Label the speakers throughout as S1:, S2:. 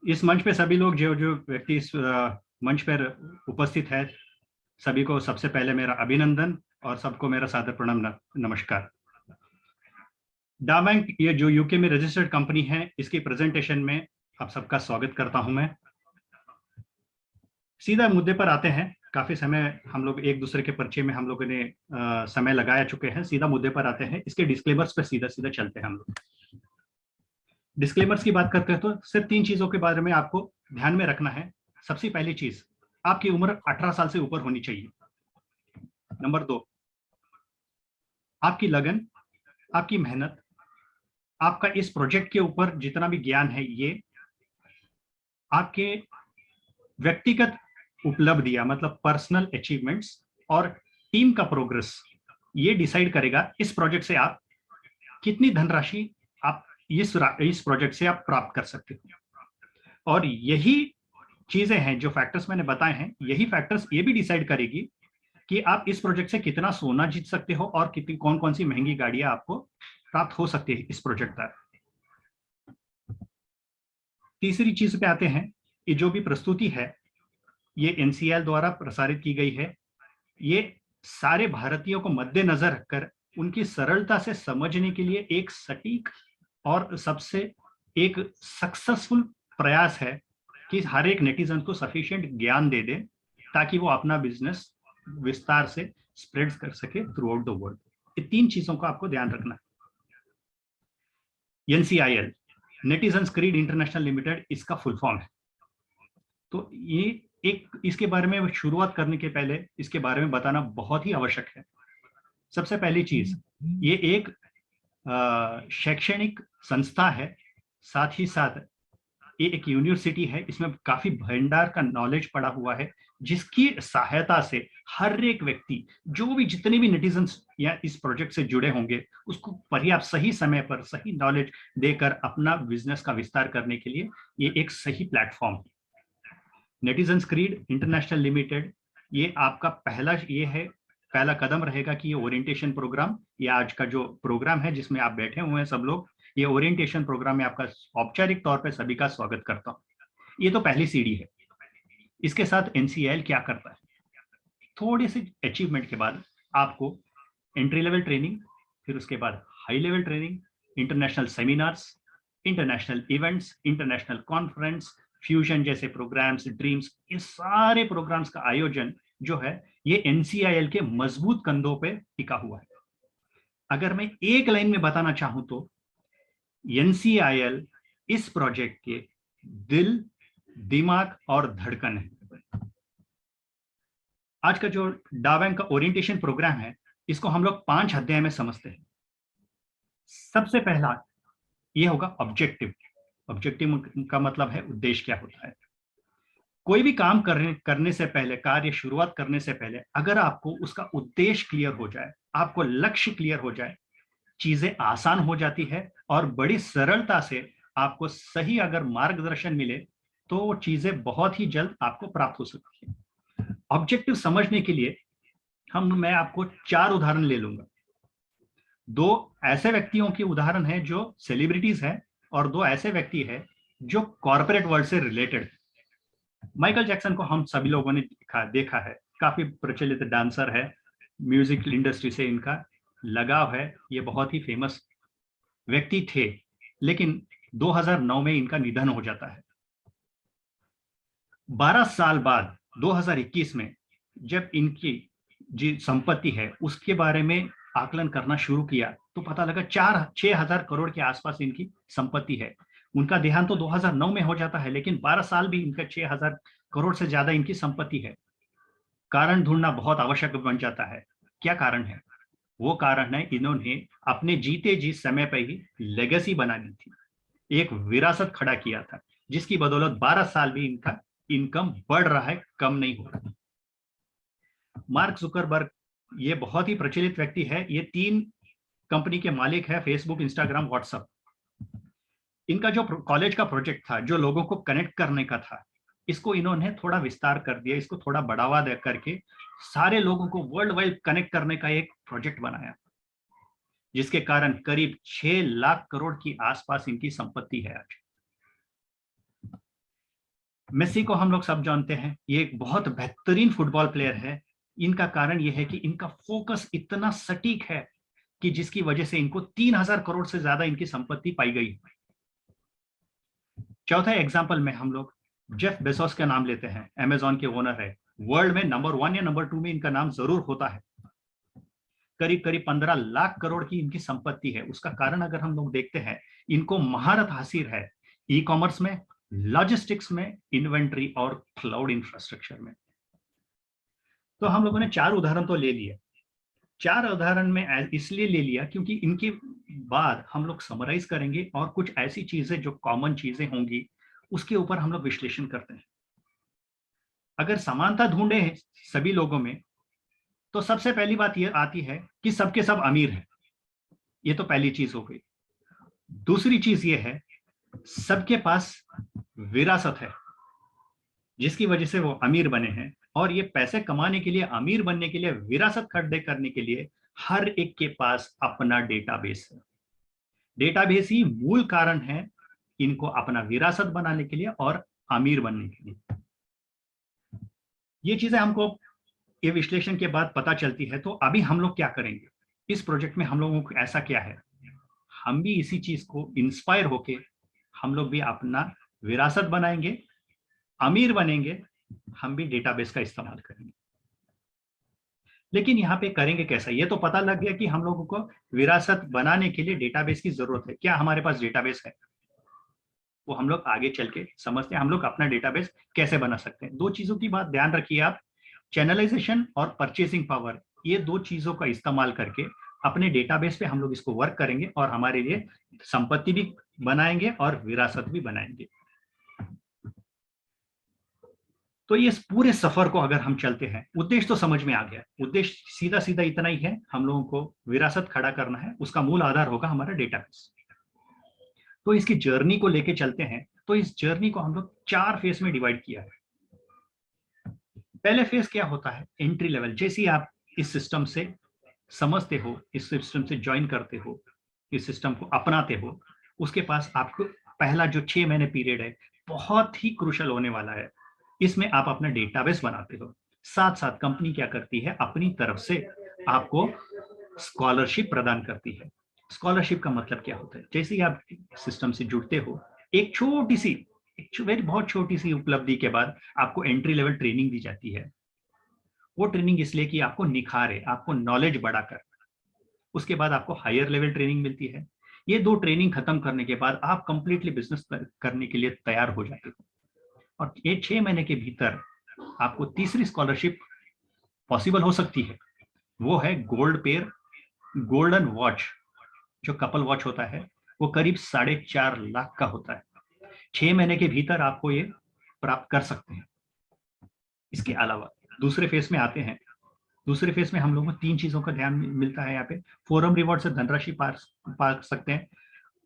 S1: इस मंच पे सभी लोग जो जो व्यक्ति इस मंच पर उपस्थित है, सभी को सबसे पहले मेरा अभिनंदन और सबको मेरा सादर प्रणाम, नमस्कार। डा बैंक ये जो यूके में रजिस्टर्ड कंपनी है, इसकी प्रेजेंटेशन में आप सबका स्वागत करता हूं मैं। सीधा मुद्दे पर आते हैं। काफी समय हम लोग एक दूसरे के परिचय में हम लोगों ने समय लगाया चुके हैं। सीधा मुद्दे पर आते हैं। इसके डिस्क्लेमर्स पर सीधा सीधा चलते हैं हम लोग। डिस्क्लेमर्स की बात करते हैं तो सिर्फ 3 चीजों के बारे में आपको ध्यान में रखना है। सबसे पहली चीज, आपकी उम्र 18 साल से ऊपर होनी चाहिए। नंबर 2, आपकी लगन, आपकी मेहनत, आपका इस प्रोजेक्ट के ऊपर जितना भी ज्ञान है, ये आपके व्यक्तिगत उपलब्धियां मतलब पर्सनल अचीवमेंट्स और टीम का प्रोग्रेस, ये डिसाइड करेगा इस प्रोजेक्ट से आप कितनी धनराशि आप इस प्रोजेक्ट से आप प्राप्त कर सकते हो। और यही चीजें हैं, जो फैक्टर्स मैंने बताए हैं, यही फैक्टर्स ये भी डिसाइड करेगी कि आप इस प्रोजेक्ट से कितना सोना जीत सकते हो और कितनी कौन कौन सी महंगी गाड़ियां आपको प्राप्त हो सकती है इस प्रोजेक्ट पर। तीसरी चीज पे आते हैं, ये जो भी प्रस्तुति है ये एनसीएल द्वारा प्रसारित की गई है। ये सारे भारतीयों को मद्देनजर रखकर उनकी सरलता से समझने के लिए एक सटीक और सबसे एक सक्सेसफुल प्रयास है कि हर एक नेटिजन को सफिशिएंट ज्ञान दे दे ताकि वो अपना बिजनेस विस्तार से स्प्रेड कर सके थ्रू आउट द वर्ल्ड। ये 3 चीजों का आपको ध्यान रखना है। एनसीआईएल, नेटिजन क्रीड इंटरनेशनल लिमिटेड, इसका फुल फॉर्म है। तो ये एक, इसके बारे में शुरुआत करने के पहले इसके बारे में बताना बहुत ही आवश्यक है। सबसे पहली चीज, ये एक शैक्षणिक संस्था है, साथ ही साथ ये एक यूनिवर्सिटी है। इसमें काफी भंडार का नॉलेज पड़ा हुआ है, जिसकी सहायता से हर एक व्यक्ति, जो भी जितने भी नेटिजन्स या इस प्रोजेक्ट से जुड़े होंगे, उसको पर्याप्त सही समय पर सही नॉलेज देकर अपना बिजनेस का विस्तार करने के लिए ये एक सही प्लेटफॉर्म है। नेटिजन्स क्रीड इंटरनेशनल लिमिटेड, ये आपका पहला कदम रहेगा कि ये ओरिएंटेशन प्रोग्राम, ये आज का जो प्रोग्राम है जिसमें आप बैठे हुए हैं सब लोग, ये ओरिएंटेशन प्रोग्राम में आपका औपचारिक तौर पे सभी का स्वागत करता हूं। ये तो पहली सीढ़ी है। इसके साथ एनसीएल क्या करता है, थोड़ी सी अचीवमेंट के बाद आपको एंट्री लेवल ट्रेनिंग, फिर उसके बाद high level training, international seminars, international events, international conference, fusion जैसे प्रोग्राम्स, ड्रीम्स, ये सारे प्रोग्राम्स का आयोजन जो है ये एनसीआईएल के मजबूत कंधों पे टिका हुआ है। अगर मैं एक लाइन में बताना चाहूं तो एनसीआईएल इस प्रोजेक्ट के दिल, दिमाग और धड़कन है। आज का जो डा बैंक का ओरिएंटेशन प्रोग्राम है, इसको हम लोग 5 अध्याय में समझते हैं। सबसे पहला ये होगा ऑब्जेक्टिव। ऑब्जेक्टिव का मतलब है उद्देश्य क्या होता है। कोई भी काम करने से पहले, कार्य शुरुआत करने से पहले, अगर आपको उसका उद्देश्य क्लियर हो जाए, आपको लक्ष्य क्लियर हो जाए, चीजें आसान हो जाती है और बड़ी सरलता से आपको सही अगर मार्गदर्शन मिले तो वो चीजें बहुत ही जल्द आपको प्राप्त हो सकती है। ऑब्जेक्टिव समझने के लिए मैं आपको 4 उदाहरण ले लूंगा। 2 ऐसे व्यक्तियों की उदाहरण है जो सेलिब्रिटीज हैं और 2 ऐसे व्यक्ति हैं जो कॉर्पोरेट वर्ल्ड से रिलेटेड। माइकल जैक्सन को हम सभी लोगों ने देखा है, काफी प्रचलित डांसर है, म्यूजिक इंडस्ट्री से इनका लगाव है, ये बहुत ही फेमस व्यक्ति थे, लेकिन 2009 में इनका निधन हो जाता है। 12 साल बाद 2021 में जब इनकी जी संपत्ति है उसके बारे में आकलन करना शुरू किया तो पता लगा 6,000 करोड़ के आसपास इनकी संपत्ति है। उनका देहांत तो 2009 में हो जाता है, लेकिन 12 साल भी इनका 6,000 करोड़ से ज्यादा इनकी संपत्ति है। कारण ढूंढना बहुत आवश्यक बन जाता है। क्या कारण है? वो कारण है इन्होंने अपने जीते जी समय पर ही लेगेसी बना ली थी, एक विरासत खड़ा किया था, जिसकी बदौलत 12 साल भी इनका इनकम बढ़ रहा है, कम नहीं हो रहा। मार्क जुकरबर्ग, ये बहुत ही प्रचलित व्यक्ति है, ये 3 कंपनी के मालिक है, फेसबुक, इंस्टाग्राम, व्हाट्सएप। इनका जो कॉलेज का प्रोजेक्ट था, जो लोगों को कनेक्ट करने का था, इसको इन्होंने थोड़ा विस्तार कर दिया, इसको थोड़ा बढ़ावा दे करके सारे लोगों को वर्ल्ड वाइड कनेक्ट करने का एक प्रोजेक्ट बनाया, जिसके कारण करीब 6 लाख करोड़ की आसपास इनकी संपत्ति है आज। मेसी को हम लोग सब जानते हैं, ये एक बहुत बेहतरीन फुटबॉल प्लेयर है। इनका कारण यह है कि इनका फोकस इतना सटीक है कि जिसकी वजह से इनको 3,000 करोड़ से ज्यादा इनकी संपत्ति पाई गई। चौथा एग्जाम्पल में हम लोग जेफ बेजोस का नाम लेते हैं, अमेजॉन के ओनर है। वर्ल्ड में नंबर 1 या नंबर 2 में इनका नाम जरूर होता है। करीब करीब 15 लाख करोड़ की इनकी संपत्ति है। उसका कारण अगर हम लोग देखते हैं, इनको महारत हासिल है ई कॉमर्स में, लॉजिस्टिक्स में, इन्वेंट्री और क्लाउड इंफ्रास्ट्रक्चर में। तो हम लोगों ने 4 उदाहरण तो ले लिए। 4 उदाहरण में इसलिए ले लिया क्योंकि इनके बाद हम लोग समराइज करेंगे और कुछ ऐसी चीजें जो कॉमन चीजें होंगी उसके ऊपर हम लोग विश्लेषण करते हैं। अगर समानता ढूंढे सभी लोगों में, तो सबसे पहली बात यह आती है कि सबके सब अमीर हैं। ये तो पहली चीज हो गई। दूसरी चीज ये है, सबके पास विरासत है जिसकी वजह से वो अमीर बने हैं। और ये पैसे कमाने के लिए, अमीर बनने के लिए, विरासत खड़े करने के लिए हर एक के पास अपना डेटाबेस है। डेटाबेस ही मूल कारण है इनको अपना विरासत बनाने के लिए और अमीर बनने के लिए। ये चीजें हमको ये विश्लेषण के बाद पता चलती है। तो अभी हम लोग क्या करेंगे इस प्रोजेक्ट में, हम लोगों को ऐसा क्या है, हम भी इसी चीज को इंस्पायर होके हम लोग भी अपना विरासत बनाएंगे, अमीर बनेंगे, हम भी डेटाबेस का इस्तेमाल करेंगे। लेकिन यहाँ पे करेंगे कैसा, ये तो पता लग गया कि हम लोगों को विरासत बनाने के लिए डेटाबेस की जरूरत है। क्या हमारे पास डेटाबेस है? वो हम लोग आगे चल के समझते हैं हम लोग अपना डेटाबेस कैसे बना सकते हैं। 2 चीजों की बात ध्यान रखिए आप, चैनलाइजेशन और परचेसिंग पावर। ये 2 चीजों का इस्तेमाल करके अपने डेटाबेस पे हम लोग इसको वर्क करेंगे और हमारे लिए संपत्ति भी बनाएंगे और विरासत भी बनाएंगे। तो ये पूरे सफर को अगर हम चलते हैं, उद्देश्य तो समझ में आ गया। उद्देश्य सीधा सीधा इतना ही है, हम लोगों को विरासत खड़ा करना है, उसका मूल आधार होगा हमारा डेटाबेस। तो इसकी जर्नी को लेके चलते हैं। तो इस जर्नी को हम लोग 4 फेज में डिवाइड किया है। पहले फेज क्या होता है, एंट्री लेवल। जैसे ही आप इस सिस्टम से समझते हो, इस सिस्टम से ज्वाइन करते हो, इस सिस्टम को अपनाते हो, उसके पास आपको पहला जो 6 महीने पीरियड है बहुत ही क्रूशल होने वाला है। इसमें आप अपना डेटाबेस बनाते हो। साथ साथ कंपनी क्या करती है, अपनी तरफ से आपको स्कॉलरशिप प्रदान करती है। स्कॉलरशिप का मतलब क्या होता है, जैसे ही आप सिस्टम से जुड़ते हो, एक छोटी सी, बहुत छोटी सी उपलब्धि के बाद आपको एंट्री लेवल ट्रेनिंग दी जाती है। वो ट्रेनिंग इसलिए कि आपको निखारे, आपको नॉलेज बढ़ाकर। उसके बाद आपको हायर लेवल ट्रेनिंग मिलती है। ये 2 ट्रेनिंग खत्म करने के बाद आप कंप्लीटली बिजनेस करने के लिए तैयार हो जाते हो। और ये 6 महीने के भीतर आपको तीसरी स्कॉलरशिप पॉसिबल हो सकती है। वो है गोल्ड पेयर, गोल्डन वॉच। जो कपल वॉच होता है वो करीब 4.5 लाख का होता है। 6 महीने के भीतर आपको ये प्राप्त कर सकते हैं। इसके अलावा दूसरे फेज में आते हैं। दूसरे फेज में हम लोगों को 3 चीजों का ध्यान मिलता है यहाँ पे। फोरम रिवॉर्ड से धनराशि पा सकते हैं,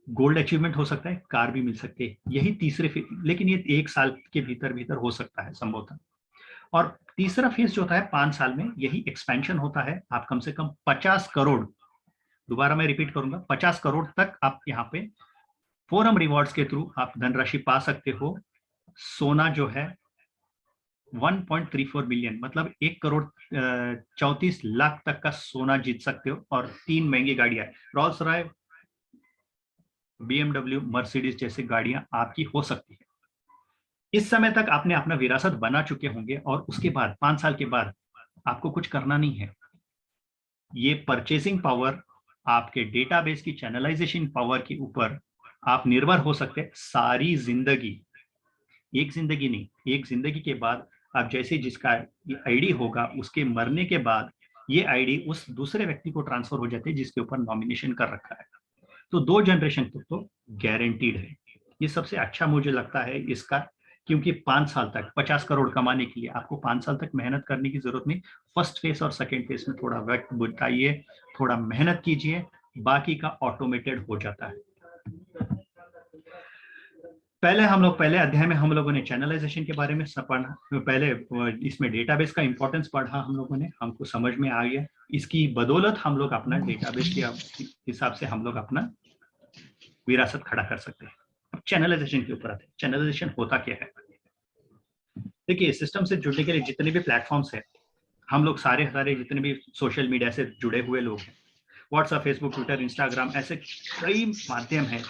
S1: गोल्ड अचीवमेंट हो सकता है, कार भी मिल सकती है। यही तीसरे फेज, लेकिन ये 1 साल के भीतर भीतर हो सकता है संभवतः। और तीसरा फेज जो होता है 5 साल में, यही एक्सपेंशन होता है। आप कम से कम 50 करोड़, दोबारा मैं रिपीट करूंगा, 50 करोड़ तक आप यहाँ पे फोरम रिवॉर्ड्स के थ्रू आप धनराशि पा सकते हो। सोना जो है 1.34 बिलियन, मतलब 1 करोड़ 34 लाख तक का सोना जीत सकते हो। और 3 महंगी गाड़ियां, रॉल्स रॉय, BMW, मर्सिडीज जैसी गाड़ियां आपकी हो सकती है। इस समय तक आपने अपना विरासत बना चुके होंगे और उसके बाद 5 साल के बाद आपको कुछ करना नहीं है। ये परचेसिंग पावर, आपके डेटाबेस की चैनलाइजेशन पावर के ऊपर आप निर्भर हो सकते हैं सारी जिंदगी। एक जिंदगी नहीं, एक जिंदगी के बाद आप जैसे जिसका आईडी होगा, उसके मरने के बाद ये आईडी उस दूसरे व्यक्ति को ट्रांसफर हो जाती है जिसके ऊपर नॉमिनेशन कर रखा है। तो 2 जनरेशन तक तो गारंटीड है। ये सबसे अच्छा मुझे लगता है इसका, क्योंकि 5 साल तक 50 करोड़ कमाने के लिए आपको 5 साल तक मेहनत करने की जरूरत नहीं। फर्स्ट फेज और सेकेंड फेज में थोड़ा वक्त बिताइए, थोड़ा मेहनत कीजिए, बाकी का ऑटोमेटेड हो जाता है। पहले अध्याय में हम लोगों ने चैनलाइजेशन के बारे में पढ़ा। पहले इसमें डेटाबेस का इंपॉर्टेंस पढ़ा हम लोगों ने, हमको समझ में आ गया। इसकी बदौलत हम लोग अपना डेटाबेस के हिसाब से हम लोग अपना विरासत खड़ा कर सकते हैं। अब चैनलाइजेशन के ऊपर आते हैं। चैनलाइजेशन होता क्या है? देखिए, सिस्टम से जुड़ने के लिए जितने भी प्लेटफॉर्म्स हैं, हम लोग सारे सारे जितने भी सोशल मीडिया से जुड़े हुए लोग हैं, व्हाट्सएप, फेसबुक, ट्विटर, इंस्टाग्राम, ऐसे कई माध्यम हैं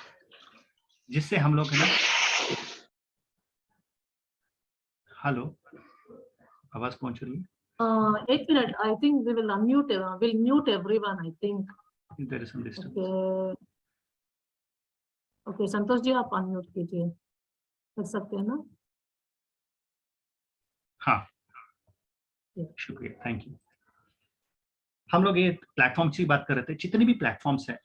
S1: जिससे हम लोग है ना। हेलो, आवाज पहुंच रही है?
S2: एक minute, I think we will unmute, will mute everyone, I think.
S1: There is some disturbance.
S2: Okay okay, Santosh ji आप अनम्यूट कीजिए, कर सकते हैं ना?
S1: हाँ, शुक्रिया, थैंक यू। हम लोग ये प्लेटफॉर्म्स की बात कर रहे थे। जितने भी प्लेटफॉर्म्स हैं,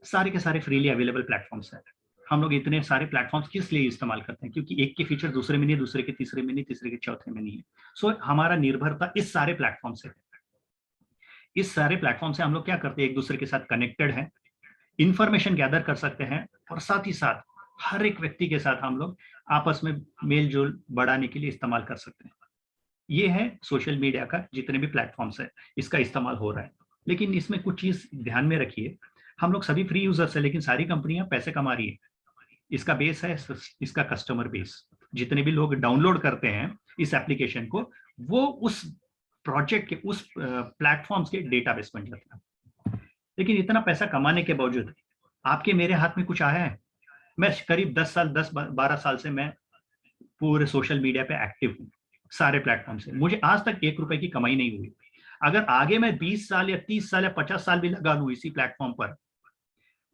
S1: सारे के सारे फ्रीली अवेलेबल प्लेटफॉर्म्स हैं। हम लोग इतने सारे प्लेटफॉर्म्स किस लिए इस्तेमाल करते हैं? क्योंकि एक के फीचर दूसरे में नहीं, दूसरे के तीसरे में नहीं, तीसरे के चौथे में नहीं है। सो हमारा निर्भरता इस सारे प्लेटफॉर्म से है। इस सारे प्लेटफॉर्म से हम लोग क्या करते हैं? एक दूसरे के साथ कनेक्टेड हैं, इंफॉर्मेशन गैदर कर सकते हैं, और साथ ही साथ हर एक व्यक्ति के साथ हम लोग आपस में मेल जोल बढ़ाने के लिए इस्तेमाल कर सकते हैं। ये है सोशल मीडिया का जितने भी प्लेटफॉर्म्स है, इसका इस्तेमाल हो रहा है। लेकिन इसमें कुछ चीज ध्यान में रखिए, हम लोग सभी फ्री यूजर्स है, लेकिन सारी कंपनियां पैसे कमा रही है। इसका बेस है, इसका कस्टमर बेस। जितने भी लोग डाउनलोड करते हैं इस एप्लीकेशन को, वो उस प्रोजेक्ट के, उस प्लेटफॉर्म्स के डेटाबेस बन जाता है। लेकिन इतना पैसा कमाने के बावजूद आपके मेरे हाथ में कुछ आया है? मैं करीब 10-12 साल से मैं पूरे सोशल मीडिया पे एक्टिव हूँ, सारे प्लेटफॉर्म से। मुझे आज तक 1 रुपए की कमाई नहीं हुई। अगर आगे मैं 20 साल या 30 साल या 50 साल भी लगा लूं इसी प्लेटफॉर्म पर,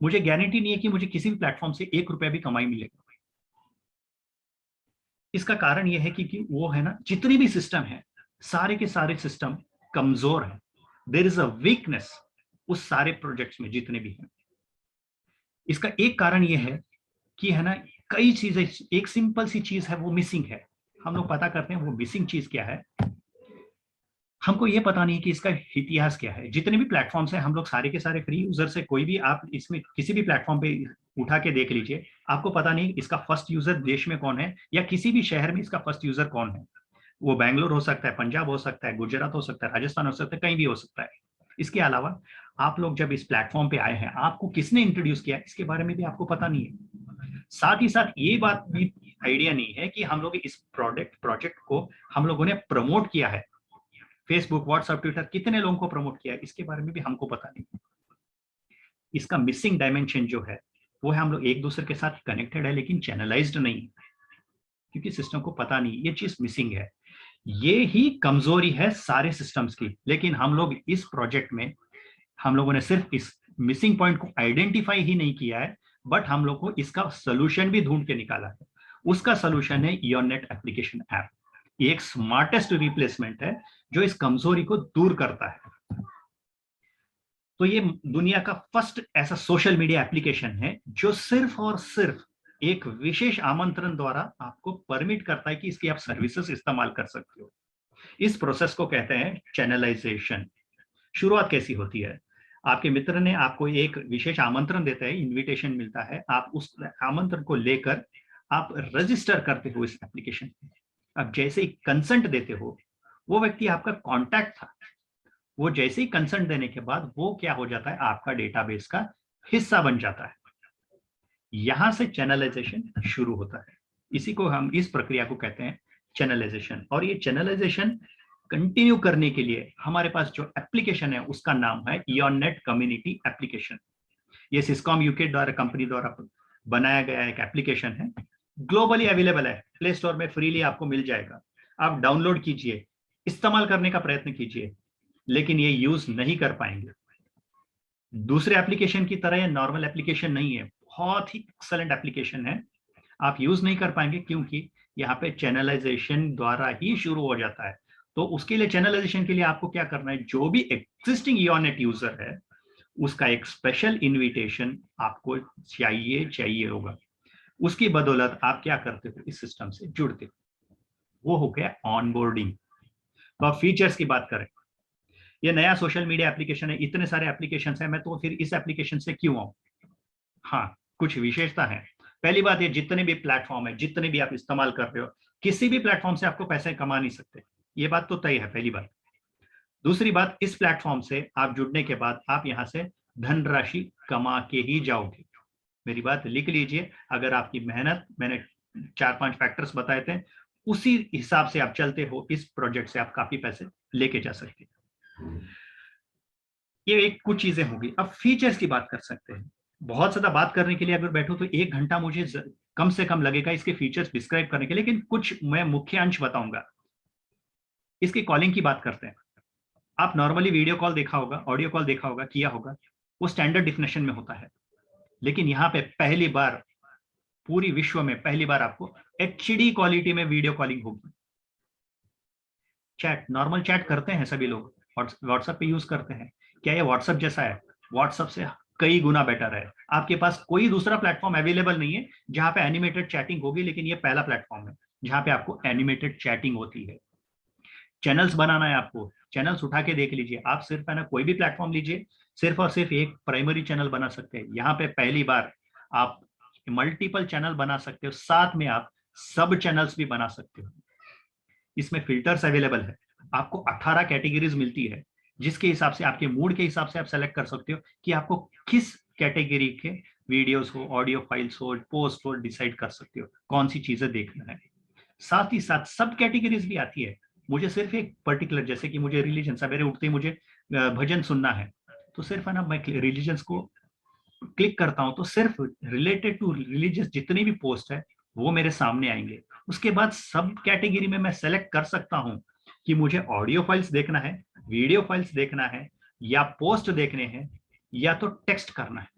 S1: मुझे गारंटी नहीं है कि मुझे किसी भी प्लेटफॉर्म से 1 रुपया भी कमाई मिलेगा। इसका कारण यह है कि वो है ना, जितने भी सिस्टम है, सारे के सारे सिस्टम कमजोर है। देयर इज अ वीकनेस उस सारे प्रोजेक्ट्स में जितने भी हैं। इसका एक कारण यह है कि है ना, कई चीजें, एक सिंपल सी चीज है वो मिसिंग है। हम लोग पता करते हैं वो मिसिंग चीज क्या है। हमको ये पता नहीं कि इसका इतिहास क्या है। जितने भी प्लेटफॉर्म्स हैं, हम लोग सारे के सारे फ्री यूजर से, कोई भी आप इसमें किसी भी प्लेटफॉर्म पे उठा के देख लीजिए, आपको पता नहीं इसका फर्स्ट यूजर देश में कौन है, या किसी भी शहर में इसका फर्स्ट यूजर कौन है। वो बैंगलोर हो सकता है, पंजाब हो सकता है, गुजरात हो सकता है, राजस्थान हो सकता है, कहीं भी हो सकता है। इसके अलावा आप लोग जब इस प्लेटफॉर्म पे आए हैं, आपको किसने इंट्रोड्यूस किया, इसके बारे में भी आपको पता नहीं है। साथ ही साथ ये बात भी आइडिया नहीं है कि हम लोग इस प्रोजेक्ट को हम लोगों ने प्रमोट किया है। फेसबुक, व्हाट्सएप, ट्विटर, कितने लोगों को प्रमोट किया है, इसके बारे में भी हमको पता नहीं। इसका मिसिंग डायमेंशन जो है वो है, हम लोग एक दूसरे के साथ कनेक्टेड है लेकिन चैनलाइज्ड नहीं है, क्योंकि सिस्टम को पता नहीं, ये चीज मिसिंग है। ये ही कमजोरी है सारे सिस्टम्स की। लेकिन हम लोग इस प्रोजेक्ट में, हम लोगों ने सिर्फ इस मिसिंग पॉइंट को आइडेंटिफाई ही नहीं किया है, बट हम लोग को इसका सोल्यूशन भी ढूंढ के निकाला है। उसका सोल्यूशन है ईऑननेट एप्लीकेशन ऐप। ये एक स्मार्टेस्ट रिप्लेसमेंट है जो इस कमजोरी को दूर करता है। तो ये दुनिया का फर्स्ट ऐसा सोशल मीडिया एप्लीकेशन है जो सिर्फ और सिर्फ एक विशेष आमंत्रण द्वारा आपको परमिट करता है कि इसकी आप सर्विसेज इस्तेमाल कर सकते हो। इस प्रोसेस को कहते हैं चैनलाइजेशन। शुरुआत कैसी होती है? आपके मित्र ने आपको एक विशेष आमंत्रण देता है, इनविटेशन मिलता है, आप उस आमंत्रण को लेकर आप रजिस्टर करते हो इस एप्लीकेशन पे। अब जैसे ही कंसेंट देते हो, वो व्यक्ति आपका कॉन्टैक्ट था, वो जैसे ही कंसेंट देने के बाद वो क्या हो जाता है, आपका डेटाबेस का हिस्सा बन जाता है। यहां से चैनलाइजेशन शुरू होता है। इसी को हम, इस प्रक्रिया को कहते हैं चैनलाइजेशन। और ये चैनलाइजेशन कंटिन्यू करने के लिए हमारे पास जो एप्लीकेशन है उसका नाम है ईऑननेट कम्युनिटी एप्लीकेशन। ये सिस्कॉम यूके द्वारा, कंपनी द्वारा बनाया गया एक एप्लीकेशन है। ग्लोबली अवेलेबल है, प्ले स्टोर में फ्रीली आपको मिल जाएगा। आप डाउनलोड कीजिए, इस्तेमाल करने का प्रयत्न कीजिए, लेकिन ये यूज नहीं कर पाएंगे। दूसरे एप्लीकेशन की तरह ये नॉर्मल एप्लीकेशन नहीं है, बहुत ही एक्सलेंट एप्लीकेशन है। आप यूज नहीं कर पाएंगे क्योंकि यहाँ पे चैनलाइजेशन द्वारा ही शुरू हो जाता है। तो उसके लिए, चैनलाइजेशन के लिए आपको क्या करना है, जो भी एग्जिस्टिंग ईऑननेट यूजर है उसका एक स्पेशल इनविटेशन आपको चाहिए होगा। उसकी बदौलत आप क्या करते हो, इस सिस्टम से जुड़ते हो। वो हो गया ऑनबोर्डिंग। तो अब फीचर्स की बात करें, ये नया सोशल मीडिया एप्लीकेशन है, इतने सारे एप्लीकेशन है, मैं तो फिर इस एप्लीकेशन से क्यों आऊं? हाँ, कुछ विशेषता है। पहली बात, ये जितने भी प्लेटफॉर्म है, जितने भी आप इस्तेमाल कर रहे हो, किसी भी प्लेटफॉर्म से आपको पैसे कमा नहीं सकते, ये बात तो तय है, पहली बात। दूसरी बात, इस प्लेटफॉर्म से आप जुड़ने के बाद आप यहां से धनराशि कमा के ही जाओगे। मेरी बात लिख लीजिए, अगर आपकी मेहनत, मैंने 4-5 फैक्टर्स बताए थे, उसी हिसाब से आप चलते हो, इस प्रोजेक्ट से आप काफी पैसे लेके जा सकते हैं। ये एक कुछ चीजें होगी। अब फीचर्स की बात कर सकते हैं। बहुत ज्यादा बात करने के लिए अगर बैठो तो 1 घंटा मुझे कम से कम लगेगा इसके फीचर्स डिस्क्राइब करने के लिए, लेकिन कुछ मैं मुख्य अंश बताऊंगा। इसकी कॉलिंग की बात करते हैं। आप नॉर्मली वीडियो कॉल देखा होगा, ऑडियो कॉल देखा होगा, किया होगा, वो स्टैंडर्ड डिफिनेशन में होता है। लेकिन यहाँ पे पहली बार, पूरी विश्व में पहली बार आपको HD क्वालिटी में वीडियो कॉलिंग होगी। चैट, नॉर्मल चैट करते हैं सभी लोग, व्हाट्सएप पे यूज करते हैं। क्या ये व्हाट्सएप जैसा है? व्हाट्सएप से कई गुना बेटर है। आपके पास कोई दूसरा प्लेटफॉर्म अवेलेबल नहीं है जहां पे एनिमेटेड चैटिंग होगी, लेकिन ये पहला प्लेटफॉर्म है जहां पे आपको एनिमेटेड चैटिंग होती है। चैनल्स बनाना है आपको, चैनल्स उठा के देख लीजिए। आप सिर्फ है ना, कोई भी प्लेटफॉर्म लीजिए, सिर्फ और सिर्फ एक प्राइमरी चैनल बना सकते हैं। यहाँ पे पहली बार आप मल्टीपल चैनल बना सकते हो, साथ में आप सब चैनल्स भी बना सकते हो। इसमें फिल्टर्स अवेलेबल है। आपको 18 कैटेगरीज मिलती है, जिसके हिसाब से, आपके मूड के हिसाब से आप सेलेक्ट कर सकते हो कि आपको किस कैटेगरी के वीडियोस हो, ऑडियो फाइल्स हो, पोस्ट हो, डिसाइड कर सकते हो कौन सी चीजें देखना है। साथ ही साथ सब कैटेगरीज भी आती है। मुझे सिर्फ एक पर्टिकुलर, जैसे कि मुझे रिलीजन, सवेरे उठते ही मुझे भजन सुनना है, तो सिर्फ है ना, मैं रिलीजन्स को क्लिक करता हूं तो सिर्फ रिलेटेड टू रिलीजियस जितनी भी पोस्ट है वो मेरे सामने आएंगे। उसके बाद सब कैटेगरी में मैं सेलेक्ट कर सकता हूं कि मुझे ऑडियो फाइल्स देखना है, वीडियो फाइल्स देखना है, या पोस्ट देखने हैं, या तो टेक्स्ट करना है।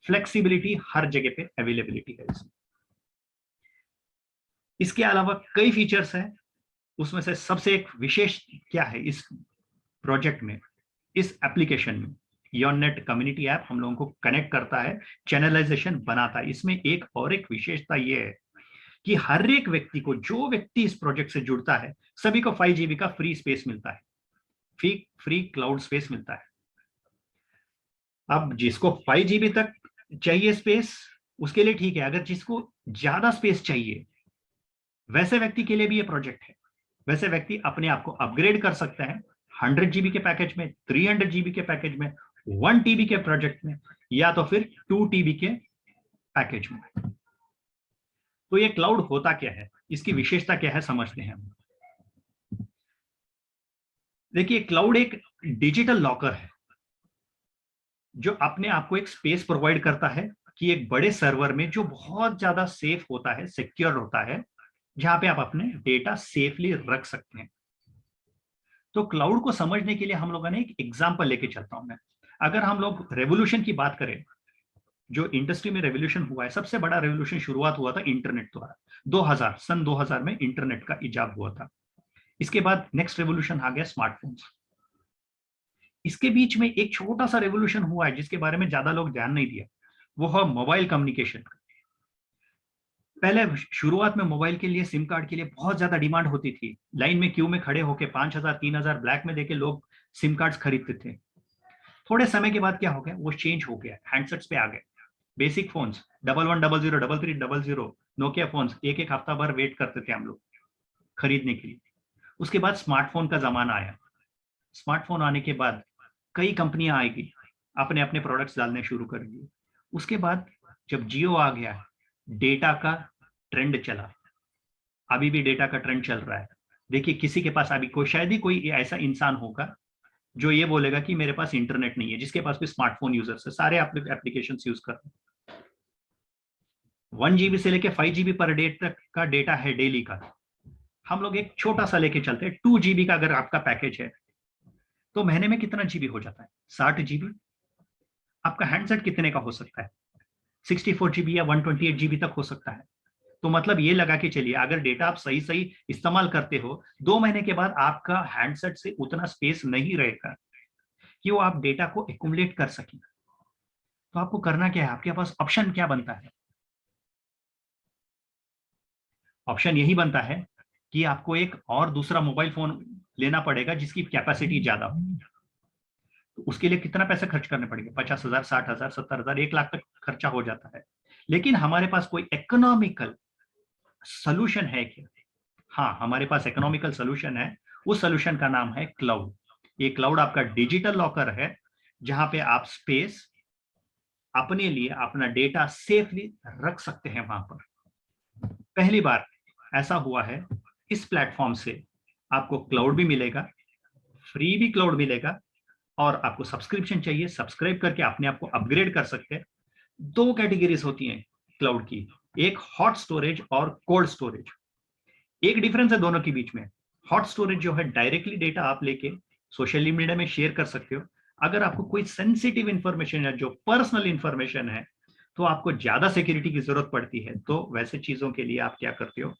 S1: फ्लेक्सिबिलिटी हर जगह पे अवेलेबिलिटी है इसमें। इसके अलावा कई फीचर्स हैं। उसमें से सबसे एक विशेष क्या है इस प्रोजेक्ट में, इस एप्लीकेशन में, योरनेट कम्युनिटी ऐप हम लोगों को कनेक्ट करता है, चैनलाइजेशन बनाता है। इसमें एक और एक विशेषता यह है कि हर एक व्यक्ति को, जो व्यक्ति इस प्रोजेक्ट से जुड़ता है, सभी को 5 GB का फ्री स्पेस मिलता है, फ्री क्लाउड स्पेस मिलता है। अब जिसको 5 GB तक चाहिए स्पेस, उसके लिए ठीक है। अगर जिसको ज्यादा स्पेस चाहिए, वैसे व्यक्ति के लिए भी ये प्रोजेक्ट है। वैसे व्यक्ति अपने आप को अपग्रेड कर सकते हैं 100 GB के पैकेज में, 300 GB के पैकेज में, 1 TB के प्रोजेक्ट में, या तो फिर 2 TB के पैकेज में। तो ये क्लाउड होता क्या है, इसकी विशेषता क्या है, समझते हैं हम। देखिए, क्लाउड एक डिजिटल लॉकर है जो अपने आप को एक स्पेस प्रोवाइड करता है कि एक बड़े सर्वर में, जो बहुत ज्यादा सेफ होता है, सिक्योर होता है, जहां पे आप अपने डेटा सेफली रख सकते हैं। तो क्लाउड को समझने के लिए हम लोगों ने एक एग्जांपल लेके चलता हूं मैं। अगर हम लोग रेवोल्यूशन की बात करें, जो इंडस्ट्री में रेवोल्यूशन हुआ है, सबसे बड़ा रेवोल्यूशन शुरुआत हुआ था इंटरनेट द्वारा। 2000 में इंटरनेट का इजाद हुआ था। इसके बाद नेक्स्ट रेवोल्यूशन आ गया स्मार्टफोन्स। इसके बीच में एक छोटा सा रेवोल्यूशन हुआ है जिसके बारे में ज्यादा लोग ध्यान नहीं दिया, वो है मोबाइल कम्युनिकेशन। पहले शुरुआत में मोबाइल के लिए, सिम कार्ड के लिए बहुत ज्यादा डिमांड होती थी। लाइन में, क्यू में खड़े होकर 5,000 3,000 ब्लैक में देके लोग सिम कार्ड्स खरीदते थे। थोड़े समय के बाद क्या हो गया, वो चेंज हो गया, हैंडसेट्स पे आ गए। बेसिक फोन्स 1100 3300 नोकिया फोन्स, एक एक हफ्ता भर वेट करते थे हम लोग खरीदने के लिए। उसके बाद स्मार्टफोन का जमाना आया। स्मार्टफोन आने के बाद कई कंपनियां आएगी, अपने अपने प्रोडक्ट्स डालने शुरू कर दिए। उसके बाद जब जियो आ गया, डेटा का ट्रेंड चला। अभी भी डेटा का ट्रेंड चल रहा है। देखिए, किसी के पास अभी कोई, शायद ही कोई ऐसा इंसान होगा जो ये बोलेगा कि मेरे पास इंटरनेट नहीं है, जिसके पास भी स्मार्टफोन यूजर्स है, सारे एप्लीकेशन यूज कर रहे हैं। 1 GB से लेके 5 GB पर डे तक का डेटा है डेली का। हम लोग एक छोटा सा लेके चलते हैं, 2 GB का अगर आपका पैकेज है, तो महीने में कितना जीबी हो जाता है? 60 GB। आपका हैंडसेट कितने का हो सकता है? 64 GB या 128 GB तक हो सकता है। तो मतलब ये लगा के चलिए, अगर डेटा आप सही सही इस्तेमाल करते हो, 2 महीने के बाद आपका हैंडसेट से उतना स्पेस नहीं रहेगा कि वो आप डेटा को एक्युमुलेट कर सकें। तो आपको करना क्या है, आपके पास ऑप्शन क्या बनता है? ऑप्शन यही बनता है कि आपको एक और दूसरा मोबाइल फोन लेना पड़ेगा जिसकी कैपेसिटी ज्यादा हो। तो उसके लिए कितना पैसा खर्च करने पड़ेगा? 50,000, 60,000, 70,000, 1 लाख तक खर्चा हो जाता है। लेकिन हमारे पास कोई इकोनॉमिकल सोल्यूशन है क्या? हाँ, हमारे पास इकोनॉमिकल सोल्यूशन है। उस सोल्यूशन का नाम है क्लाउड। ये क्लाउड आपका डिजिटल लॉकर है, जहां पे आप स्पेस अपने लिए, अपना डेटा सेफली रख सकते हैं वहां पर। पहली बार ऐसा हुआ है, इस प्लेटफॉर्म से आपको क्लाउड भी मिलेगा, फ्री भी क्लाउड मिलेगा, और आपको सब्सक्रिप्शन चाहिए, सब्सक्राइब करके अपने आप को अपग्रेड कर सकते हैं। 2 कैटेगरीज होती हैं क्लाउड की, एक हॉट स्टोरेज और कोल्ड स्टोरेज। एक डिफरेंस है दोनों के बीच में। हॉट स्टोरेज जो है डायरेक्टली डेटा आप लेके सोशल मीडिया में शेयर कर सकते हो। अगर आपको कोई सेंसिटिव इंफॉर्मेशन है, जो पर्सनल इंफॉर्मेशन है, तो आपको ज्यादा सिक्योरिटी की जरूरत पड़ती है। तो वैसे चीजों के लिए आप क्या करते हो,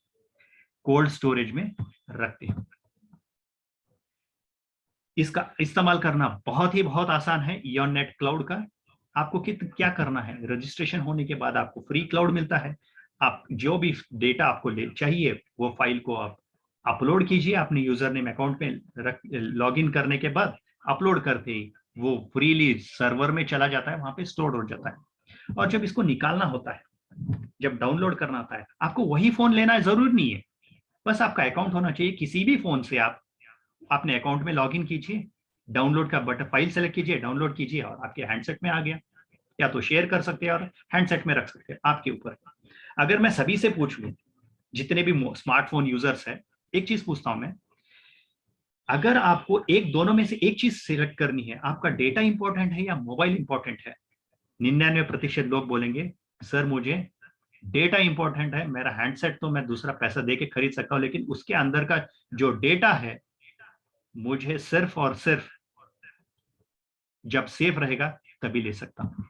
S1: कोल्ड स्टोरेज में रखते हो। इसका इस्तेमाल करना बहुत आसान है योरनेट क्लाउड का। आपको क्या करना है, रजिस्ट्रेशन होने के बाद आपको फ्री क्लाउड मिलता है। आप जो भी डेटा आपको चाहिए वो फाइल को आप अपलोड कीजिए अपने यूजर नेम अकाउंट में लॉग इन करने के बाद अपलोड करते ही वो फ्रीली सर्वर में चला जाता है, वहां पे स्टोर हो जाता है। और जब इसको निकालना होता है, जब डाउनलोड करना होता है, आपको वही फोन लेना जरूरी नहीं है, बस आपका अकाउंट होना चाहिए। किसी भी फोन से आप अपने अकाउंट में लॉग इन कीजिए, डाउनलोड का बटन फाइल सेलेक्ट कीजिए, डाउनलोड कीजिए और आपके हैंडसेट में आ गया। या तो शेयर कर सकते हैं और हैंडसेट में रख सकते हैं, आपके ऊपर। अगर मैं सभी से पूछ लूं, जितने भी स्मार्टफोन यूजर्स है, एक चीज पूछता हूं मैं, अगर आपको दोनों में से एक चीज सिलेक्ट करनी है, आपका डेटा इंपॉर्टेंट है या मोबाइल इंपॉर्टेंट है, 99% लोग बोलेंगे सर मुझे डेटा इंपॉर्टेंट है, मेरा हैंडसेट तो मैं दूसरा पैसा दे के खरीद सकता हूं, लेकिन उसके अंदर का जो डेटा है मुझे सिर्फ और सिर्फ जब सेफ रहेगा तभी ले सकता हूं।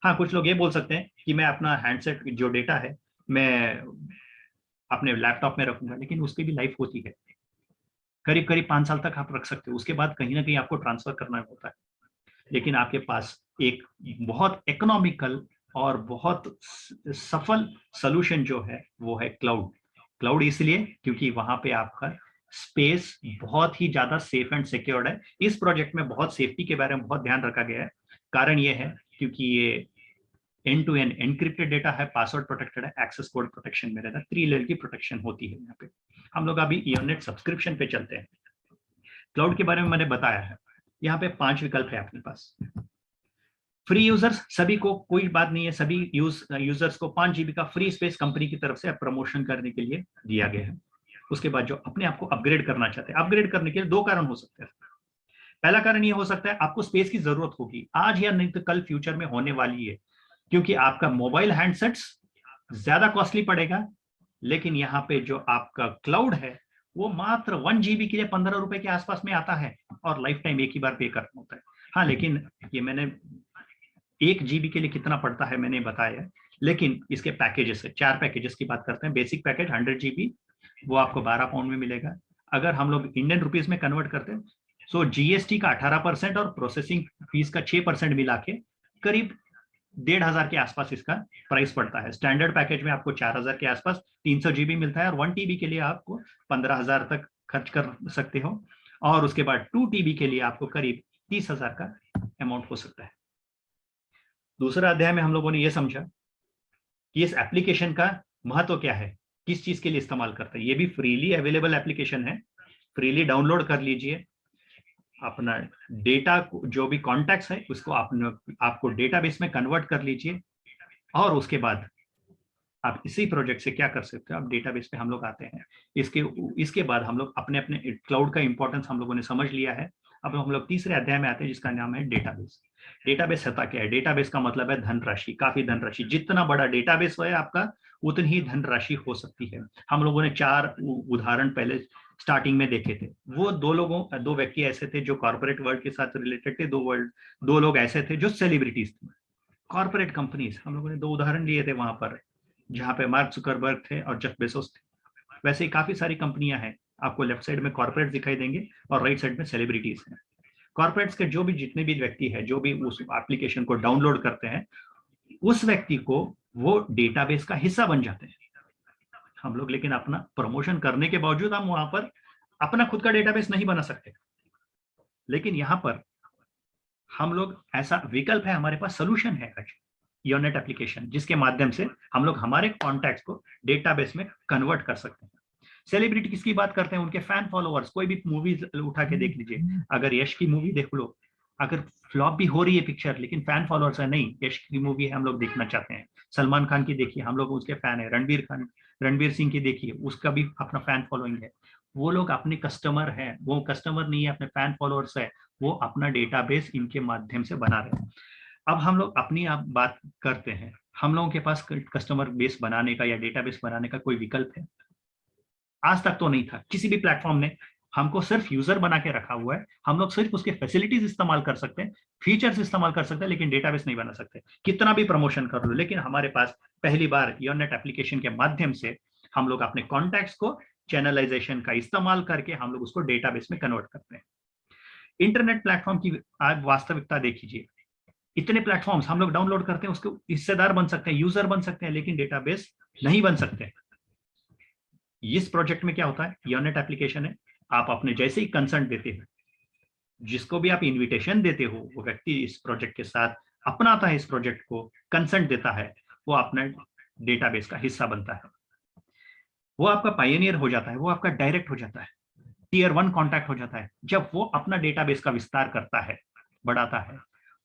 S1: हाँ, कुछ लोग ये बोल सकते हैं कि मैं अपना हैंडसेट जो डेटा है मैं अपने लैपटॉप में रखूंगा, लेकिन उसकी भी लाइफ होती है, करीब करीब 5 साल तक आप रख सकते हो, उसके बाद कहीं ना कहीं आपको ट्रांसफर करना होता है। लेकिन आपके पास एक बहुत इकोनॉमिकल और बहुत सफल सॉल्यूशन जो है वो है क्लाउड। क्लाउड इसलिए क्योंकि वहां पे आपका स्पेस बहुत ही ज्यादा सेफ एंड सिक्योर्ड है। इस प्रोजेक्ट में बहुत सेफ्टी के बारे में बहुत ध्यान रखा गया है। कारण ये है क्योंकि ये end to end encrypted data है, पासवर्ड प्रोटेक्टेड है, एक्सेस कोड प्रोटेक्शन में रहता है, 3 लेयर की प्रोटेक्शन होती है यहाँ पे। हम लोग अभी ईयरनेट सब्सक्रिप्शन पे चलते हैं। क्लाउड के बारे में मैंने बताया है, यहाँ पे 5 विकल्प है अपने पास। फ्री यूजर्स सभी को, कोई बात नहीं है, सभी यूजर्स को 5 GB का फ्री स्पेस कंपनी की तरफ से प्रमोशन करने के लिए दिया गया है। उसके बाद जो अपने आप को अपग्रेड करना चाहते हैं, अपग्रेड करने के लिए 2 कारण हो सकते हैं। पहला कारण ये हो सकता है आपको स्पेस की जरूरत होगी, आज या नहीं तो कल फ्यूचर में होने वाली है, क्योंकि आपका मोबाइल हैंडसेट्स ज्यादा कॉस्टली पड़ेगा। लेकिन यहाँ पे जो आपका क्लाउड है वो मात्र 1 GB के लिए 15 रुपए के आसपास में आता है, और लाइफ टाइम एक ही बार पे करना होता है। हाँ, लेकिन ये मैंने 1 GB के लिए कितना पड़ता है मैंने बताया है, लेकिन इसके पैकेजेस है, 4 पैकेजेस की बात करते हैं। बेसिक पैकेज 100 GB, वो आपको 12 पाउंड में मिलेगा। अगर हम लोग इंडियन रुपीज में कन्वर्ट करते हैं तो जीएसटी का 18% और प्रोसेसिंग फीस का 6% मिला के करीब 1,500 के आसपास इसका प्राइस पड़ता है। स्टैंडर्ड पैकेज में आपको 4,000 के आसपास 300 GB मिलता है, और 1 TB के लिए आपको 15,000 तक खर्च कर सकते हो, और उसके बाद 2 TB के लिए आपको करीब 30,000 का अमाउंट हो सकता है। दूसरा अध्याय में हम लोगों ने यह समझा कि इस एप्लीकेशन का महत्व क्या है, किस चीज के लिए इस्तेमाल करते हैं। ये भी फ्रीली अवेलेबल एप्लीकेशन है, फ्रीली डाउनलोड कर लीजिए। अपना डेटा जो भी कॉन्टैक्ट्स है उसको आपको डेटाबेस में कन्वर्ट कर लीजिए, और उसके बाद आप इसी प्रोजेक्ट से क्या कर सकते हो, आप डेटाबेस पे हम लोग आते हैं। इसके बाद हम लोग अपने अपने क्लाउड का इंपॉर्टेंस हम लोगों ने समझ लिया है। अब हम लोग तीसरे अध्याय में आते हैं जिसका नाम है डेटाबेस। डेटाबेस होता क्या है? डेटाबेस का मतलब है धनराशि, काफी धनराशि। जितना बड़ा डेटाबेस है आपका उतनी ही धनराशि हो सकती है। हम लोगों ने 4 उदाहरण पहले स्टार्टिंग में देखे थे। वो 2 व्यक्ति ऐसे थे जो कॉर्पोरेट वर्ल्ड के साथ रिलेटेड थे, 2 लोग ऐसे थे जो सेलिब्रिटीज थे। कॉर्पोरेट कंपनीज हम लोगों ने 2 उदाहरण लिए थे वहां पर, जहां पे मार्क जुकरबर्ग थे और जेफ बेजोस थे। वैसे ही काफी सारी कंपनियां हैं, आपको लेफ्ट साइड में कॉर्पोरेट दिखाई देंगे और राइट साइड में सेलिब्रिटीज हैं। कॉर्पोरेट्स के जो भी जितने भी व्यक्ति है, जो भी उस एप्लीकेशन को डाउनलोड करते हैं, उस व्यक्ति को वो डेटाबेस का हिस्सा बन जाते हैं। हम लोग लेकिन अपना प्रमोशन करने के बावजूद हम वहां पर अपना खुद का डेटाबेस नहीं बना सकते। लेकिन यहाँ पर हम लोग, ऐसा विकल्प है हमारे पास, सोल्यूशन है आज योरनेट एप्लीकेशन, जिसके माध्यम से हम लोग हमारे कॉन्टैक्ट्स को डेटाबेस में कन्वर्ट कर सकते हैं। सेलिब्रिटी किसकी बात करते हैं? उनके फैन फॉलोअर्स। कोई भी मूवी उठा के देख लीजिए, अगर यश की मूवी देख लो, अगर फ्लॉप भी हो रही है पिक्चर, लेकिन फैन फॉलोअर्स है, नहीं यश की मूवी है, हम लोग देखना चाहते हैं। सलमान खान की देखिए, हम लोग उसके फैन है। रणबीर खान रणबीर सिंह की देखिए, उसका भी अपना फैन फॉलोइंग है। वो लोग अपने कस्टमर हैं, वो कस्टमर नहीं है, अपने फैन फॉलोअर्स है, वो अपना डेटाबेस इनके माध्यम से बना रहे हैं। अब हम लोग अपनी आप बात करते हैं, हम लोगों के पास कस्टमर बेस बनाने का या डेटाबेस बनाने का कोई विकल्प है? आज तक तो नहीं था। किसी भी प्लेटफॉर्म ने हमको सिर्फ यूजर बना के रखा हुआ है, हम लोग सिर्फ उसके फैसिलिटीज इस्तेमाल कर सकते हैं, फीचर्स इस्तेमाल कर सकते हैं, लेकिन डेटाबेस नहीं बना सकते। कितना भी प्रमोशन कर लो, लेकिन हमारे पास पहली बार योरनेट एप्लीकेशन के माध्यम से हम लोग अपने कॉन्टैक्ट्स को चैनलाइजेशन का इस्तेमाल करके हम लोग उसको डेटाबेस में कन्वर्ट करते हैं। इंटरनेट प्लेटफॉर्म की आज वास्तविकता देख लीजिए, इतने प्लेटफॉर्म्स हम लोग डाउनलोड करते हैं, उसके हिस्सेदार बन सकते हैं, यूजर बन सकते हैं, लेकिन डेटाबेस नहीं बन सकते। इस प्रोजेक्ट में क्या होता है, योरनेट एप्लीकेशन है, आप अपने जैसे ही कंसर्ट देते हो, जिसको भी आप इनविटेशन देते हो, वो व्यक्ति इस प्रोजेक्ट के साथ अपनाता है, इस प्रोजेक्ट को कंसर्ट देता है, वो अपना डेटाबेस का हिस्सा बनता है, वो आपका पायनियर हो जाता है, वो आपका डायरेक्ट हो जाता है, टीयर 1 कॉन्टैक्ट हो जाता है। जब वो अपना डेटाबेस का विस्तार करता है, बढ़ाता है,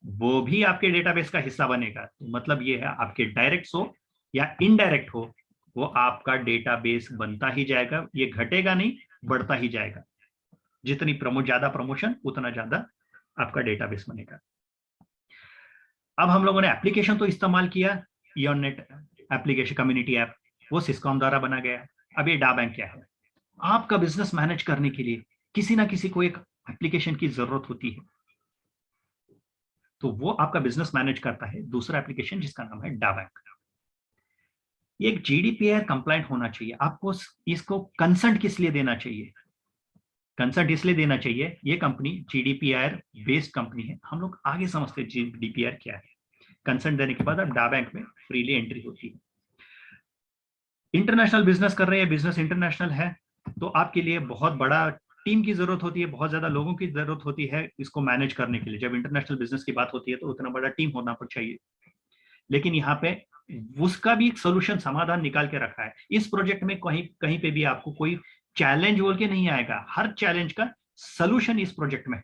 S1: वो भी आपके डेटाबेस का हिस्सा बनेगा। तो मतलब ये है, आपके डायरेक्ट हो या इनडायरेक्ट हो, वो आपका डेटाबेस बनता ही जाएगा, ये घटेगा नहीं, बढ़ता ही जाएगा। जितनी ज्यादा प्रमोशन, उतना ज्यादा आपका डेटाबेस बनेगा। अब हम लोगों ने एप्लीकेशन तो इस्तेमाल किया, योरनेट एप्लीकेशन कम्युनिटी ऐप, वो सिस्कॉम द्वारा बना गया। अब ये डा बैंक क्या है, आपका बिजनेस मैनेज करने के लिए किसी ना किसी को एक एप्लीकेशन की जरूरत होती है, तो वो आपका बिजनेस मैनेज करता है दूसरा एप्लीकेशन जिसका नाम है डा बैंक। ये एक जीडीपीआर कंप्लाइंट होना चाहिए। आपको इसको कंसेंट किस लिए देना चाहिए? कंसेंट इसलिए देना चाहिए, ये कंपनी जीडीपीआर बेस्ड कंपनी है। हम लोग आगे समझते हैं जीडीपीआर क्या है। कंसेंट देने के बाद अब डा बैंक में फ्रीली एंट्री होती है। इंटरनेशनल बिजनेस कर रहे हैं, बिजनेस इंटरनेशनल है, तो आपके लिए बहुत बड़ा टीम की जरूरत होती है, बहुत ज्यादा लोगों की जरूरत होती है इसको मैनेज करने के लिए। जब इंटरनेशनल बिजनेस की बात होती है तो उतना बड़ा टीम होना चाहिए, लेकिन यहाँ पे उसका भी एक सोल्यूशन, समाधान निकाल के रखा है। इस प्रोजेक्ट में कहीं कहीं पे भी आपको कोई चैलेंज बोल के नहीं आएगा, हर चैलेंज का सोल्यूशन इस प्रोजेक्ट में है।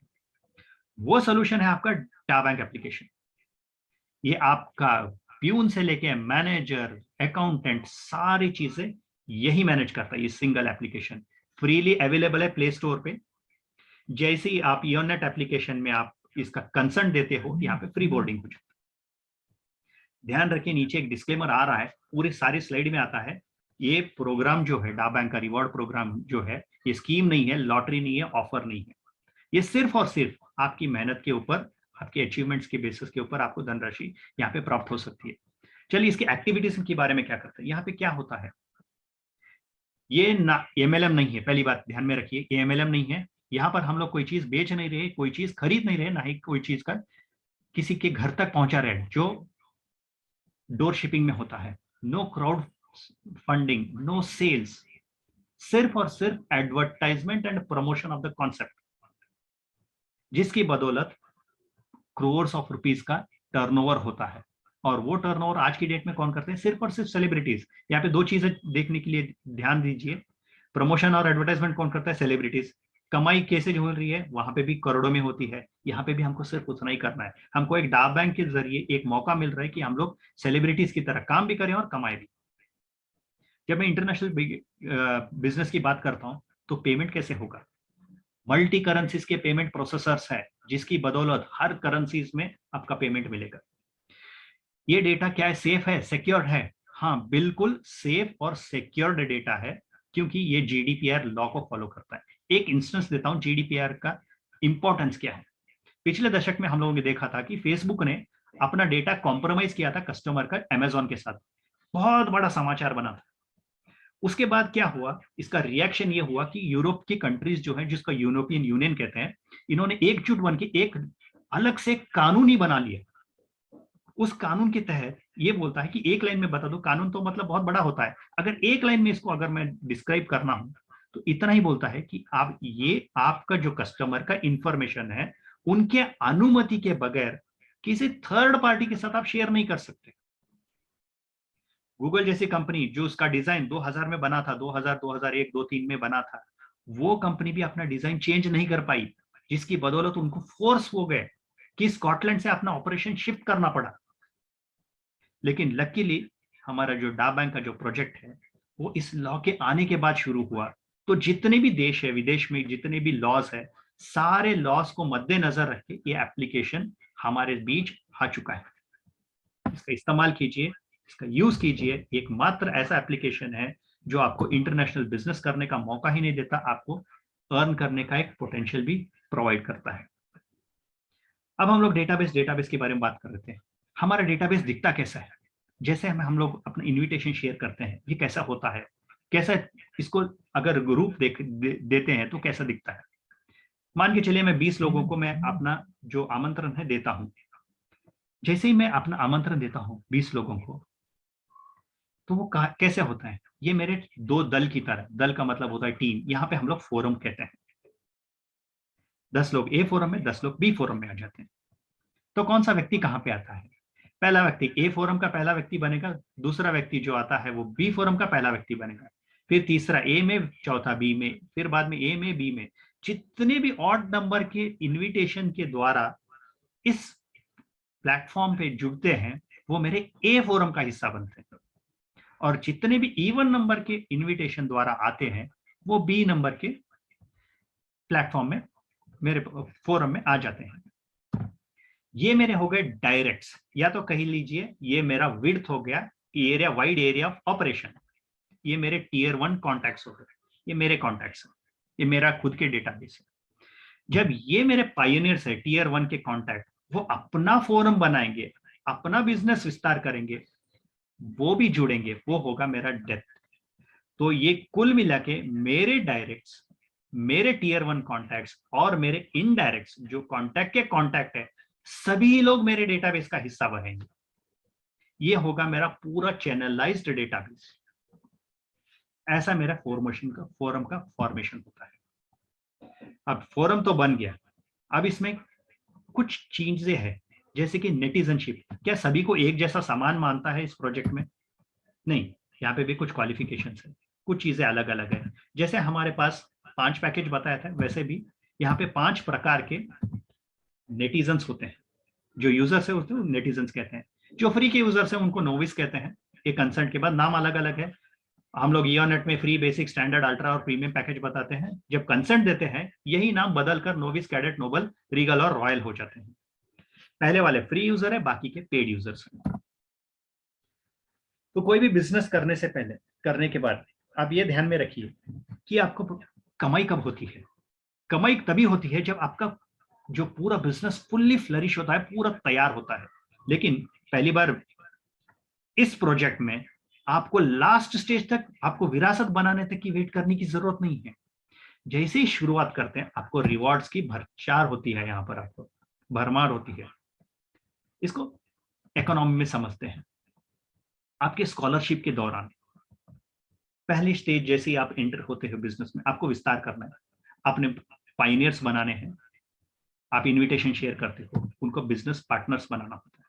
S1: वो सोल्यूशन है आपका डा बैंक एप्लीकेशन। ये आपका प्यून से लेके मैनेजर, अकाउंटेंट, सारी चीजें यही मैनेज करता है। ये सिंगल एप्लीकेशन फ्रीली अवेलेबल है प्ले स्टोर पे। जैसे ही आप योरनेट एप्लीकेशन में आप इसका कंसर्न देते हो, यहाँ पे फ्री बोर्डिंग हो जाता है। ध्यान रखिए, नीचे एक डिस्क्लेमर आ रहा है, पूरी सारी स्लाइड में आता है। ये प्रोग्राम जो है डा बैंक का रिवॉर्ड प्रोग्राम जो है, ये स्कीम नहीं है, लॉटरी नहीं है, ऑफर नहीं है। ये सिर्फ और सिर्फ आपकी मेहनत के ऊपर, आपके अचीवमेंट्स के बेसिस के ऊपर आपको धनराशि यहाँ पे प्राप्त हो सकती है। चलिए इसकी एक्टिविटीज के बारे में क्या करते हैं। यहाँ पे क्या होता है, ये ना एमएलएम नहीं है, पहली बात ध्यान में रखिए, ये एमएलएम नहीं है। यहाँ पर हम लोग कोई चीज बेच नहीं रहे, कोई चीज खरीद नहीं रहे, ना ही कोई चीज का किसी के घर तक पहुंचा रहे जो डोर शिपिंग में होता है। No crowd funding, no sales, सिर्फ और सिर्फ advertisement and promotion of the concept, जिसकी बदौलत क्रोर्स ऑफ रुपीज का टर्नओवर होता है। और वो टर्नओवर आज की डेट में कौन करते हैं? सिर्फ और सिर्फ सेलिब्रिटीज। यहाँ पे दो चीजें देखने के लिए ध्यान दीजिए, प्रमोशन और एडवर्टाइजमेंट कौन करता है? सेलिब्रिटीज। कमाई कैसे हो रही है? वहां पे भी करोड़ों में होती है। यहाँ पे भी हमको सिर्फ उतना ही करना है। हमको एक डा बैंक के जरिए एक मौका मिल रहा है कि हम लोग सेलिब्रिटीज की तरह काम भी करें और कमाए भी। जब मैं इंटरनेशनल बिजनेस की बात करता हूं तो पेमेंट कैसे होगा? मल्टी करेंसीज के पेमेंट प्रोसेसर्स है, जिसकी बदौलत हर करेंसीज में आपका पेमेंट मिलेगा। ये डेटा क्या है? सेफ है, सिक्योर्ड है। हाँ, बिल्कुल सेफ और सिक्योर्ड डेटा है, क्योंकि ये जीडीपीआर लॉ को फॉलो करता है। एक इंस्टेंस देता हूं जीडीपीआर का इंपॉर्टेंस क्या है। पिछले दशक में हम लोगों ने देखा था कि फेसबुक ने अपना डेटा कॉम्प्रोमाइज किया था कस्टमर का अमेजोन के साथ, बहुत बड़ा समाचार बना था। उसके बाद क्या हुआ, इसका रिएक्शन ये हुआ कि यूरोप की कंट्रीज जो है, जिसका यूरोपियन यूनियन कहते हैं, इन्होंने एकजुट बन के एक अलग से कानून ही बना लिया। उस कानून के तहत ये बोलता है कि एक लाइन में बता दो, कानून तो मतलब बहुत बड़ा होता है, अगर एक लाइन में इसको अगर मैं डिस्क्राइब करना हूं तो इतना ही बोलता है कि आप ये आपका जो कस्टमर का इंफॉर्मेशन है, उनके अनुमति के बगैर किसी थर्ड पार्टी के साथ आप शेयर नहीं कर सकते। गूगल जैसी कंपनी जो उसका डिजाइन 2000 में बना था, 2000, 2001, 2003 में बना था, वो कंपनी भी अपना डिजाइन चेंज नहीं कर पाई, जिसकी बदौलत उनको फोर्स हो गए कि स्कॉटलैंड से अपना ऑपरेशन शिफ्ट करना पड़ा। लेकिन लकीली हमारा जो डा बैंक का जो प्रोजेक्ट है, वो इस लॉ के आने के बाद शुरू हुआ। तो जितने भी देश है, विदेश में जितने भी लॉज है, सारे लॉज को मद्देनजर रख के ये एप्लीकेशन हमारे बीच आ चुका है। इसका इस्तेमाल कीजिए, इसका यूज कीजिए। एकमात्र ऐसा एप्लीकेशन है जो आपको इंटरनेशनल बिजनेस करने का मौका ही नहीं देता, आपको अर्न करने का एक पोटेंशियल भी प्रोवाइड करता है। अब हम लोग डेटाबेस के बारे में बात कर रहे थे। हमारा डेटाबेस दिखता कैसा है? जैसे हम लोग अपना इनविटेशन शेयर करते हैं, ये कैसा होता है, कैसा इसको अगर ग्रुप देते हैं तो कैसा दिखता है? मान के चलिए मैं 20 लोगों को मैं अपना जो आमंत्रण है देता हूं। जैसे ही मैं अपना आमंत्रण देता हूं 20 लोगों को, तो वो कैसे होता है? ये मेरे दो दल की तरह, दल का मतलब होता है टीम, यहाँ पे हम लोग फोरम कहते हैं। 10 लोग ए फोरम में, 10 लोग बी फोरम में आ जाते हैं। तो कौन सा व्यक्ति कहाँ पे आता है? पहला व्यक्ति ए फोरम का पहला व्यक्ति बनेगा, दूसरा व्यक्ति जो आता है वो बी फोरम का पहला व्यक्ति बनेगा, फिर तीसरा ए में, चौथा बी में, फिर बाद में ए में, बी में। जितने भी ऑड नंबर के इनविटेशन के द्वारा इस प्लेटफॉर्म पे जुड़ते हैं वो मेरे ए फोरम का हिस्सा बनते हैं, और जितने भी इवन नंबर के इनविटेशन द्वारा आते हैं वो बी नंबर के प्लेटफॉर्म में, मेरे फोरम में आ जाते हैं। ये मेरे हो गए डायरेक्ट्स, या तो कह लीजिए ये मेरा विड्थ हो गया, area, wide area of operation. ये मेरे टीयर 1 कॉन्टैक्ट्स हो गए, ये मेरे कॉन्टैक्ट्स है, ये मेरा खुद के डेटाबेस है। जब ये मेरे पायनियर्स है टीयर 1 के कॉन्टैक्ट, वो अपना फोरम बनाएंगे, अपना बिजनेस विस्तार करेंगे, वो भी जुड़ेंगे, वो होगा मेरा डेप्थ। तो ये कुल मिला के मेरे डायरेक्ट्स, मेरे टीयर 1 कॉन्टैक्ट्स और मेरे इनडायरेक्ट्स जो कॉन्टैक्ट के कॉन्टैक्ट है, सभी लोग मेरे डेटाबेस का हिस्सा बनेंगे। ये होगा मेरा पूरा चैनलाइज्ड डेटाबेस। ऐसा मेरा फोरम का फॉर्मेशन होता है। अब फोरम तो बन गया, अब इसमें कुछ चीजें हैं, जैसे कि नेटिजनशिप। क्या सभी को एक जैसा सामान मानता है इस प्रोजेक्ट में? नहीं, यहाँ पे भी कुछ क्वालिफिकेशंस है, कुछ चीजें अलग अलग है। जैसे हमारे पास 5 पैकेज बताया था, वैसे भी यहाँ पे 5 प्रकार के नेटिजन्स होते हैं। जो यूजर्स है उसको नेटिजन्स कहते हैं, जो फ्री के यूजर्स हैं उनको नोविस कहते हैं। ये कंसर्ट के बाद नाम अलग अलग है। हम लोग ईओनेट में फ्री, बेसिक, स्टैंडर्ड, अल्ट्रा और प्रीमियम पैकेज बताते हैं। जब कंसेंट देते हैं यही नाम बदलकर नोविस, कैडेट, नोबल, रीगल और रॉयल हो जाते हैं। पहले वाले फ्री यूजर है, बाकी के पेड यूजर्स हैं। तो कोई भी बिजनेस करने से पहले, करने के बाद आप ये ध्यान में रखिए कि आपको कमाई कब होती है। कमाई तभी होती है जब आपका जो पूरा बिजनेस फुल्ली फ्लरिश होता है, पूरा तैयार होता है। लेकिन पहली बार इस प्रोजेक्ट में आपको लास्ट स्टेज तक, आपको विरासत बनाने तक की वेट करने की जरूरत नहीं है। जैसे ही शुरुआत करते हैं आपको रिवॉर्ड्स की भरचार होती है, यहाँ पर आपको भरमार होती है। इसको इकोनॉमी में समझते हैं। आपके स्कॉलरशिप के दौरान पहली स्टेज, जैसे ही आप एंटर होते हो बिजनेस में, आपको विस्तार करना है, अपने पाइनियर्स बनाने हैं। आप इनविटेशन शेयर करते हो, उनको बिजनेस पार्टनर्स बनाना होता है।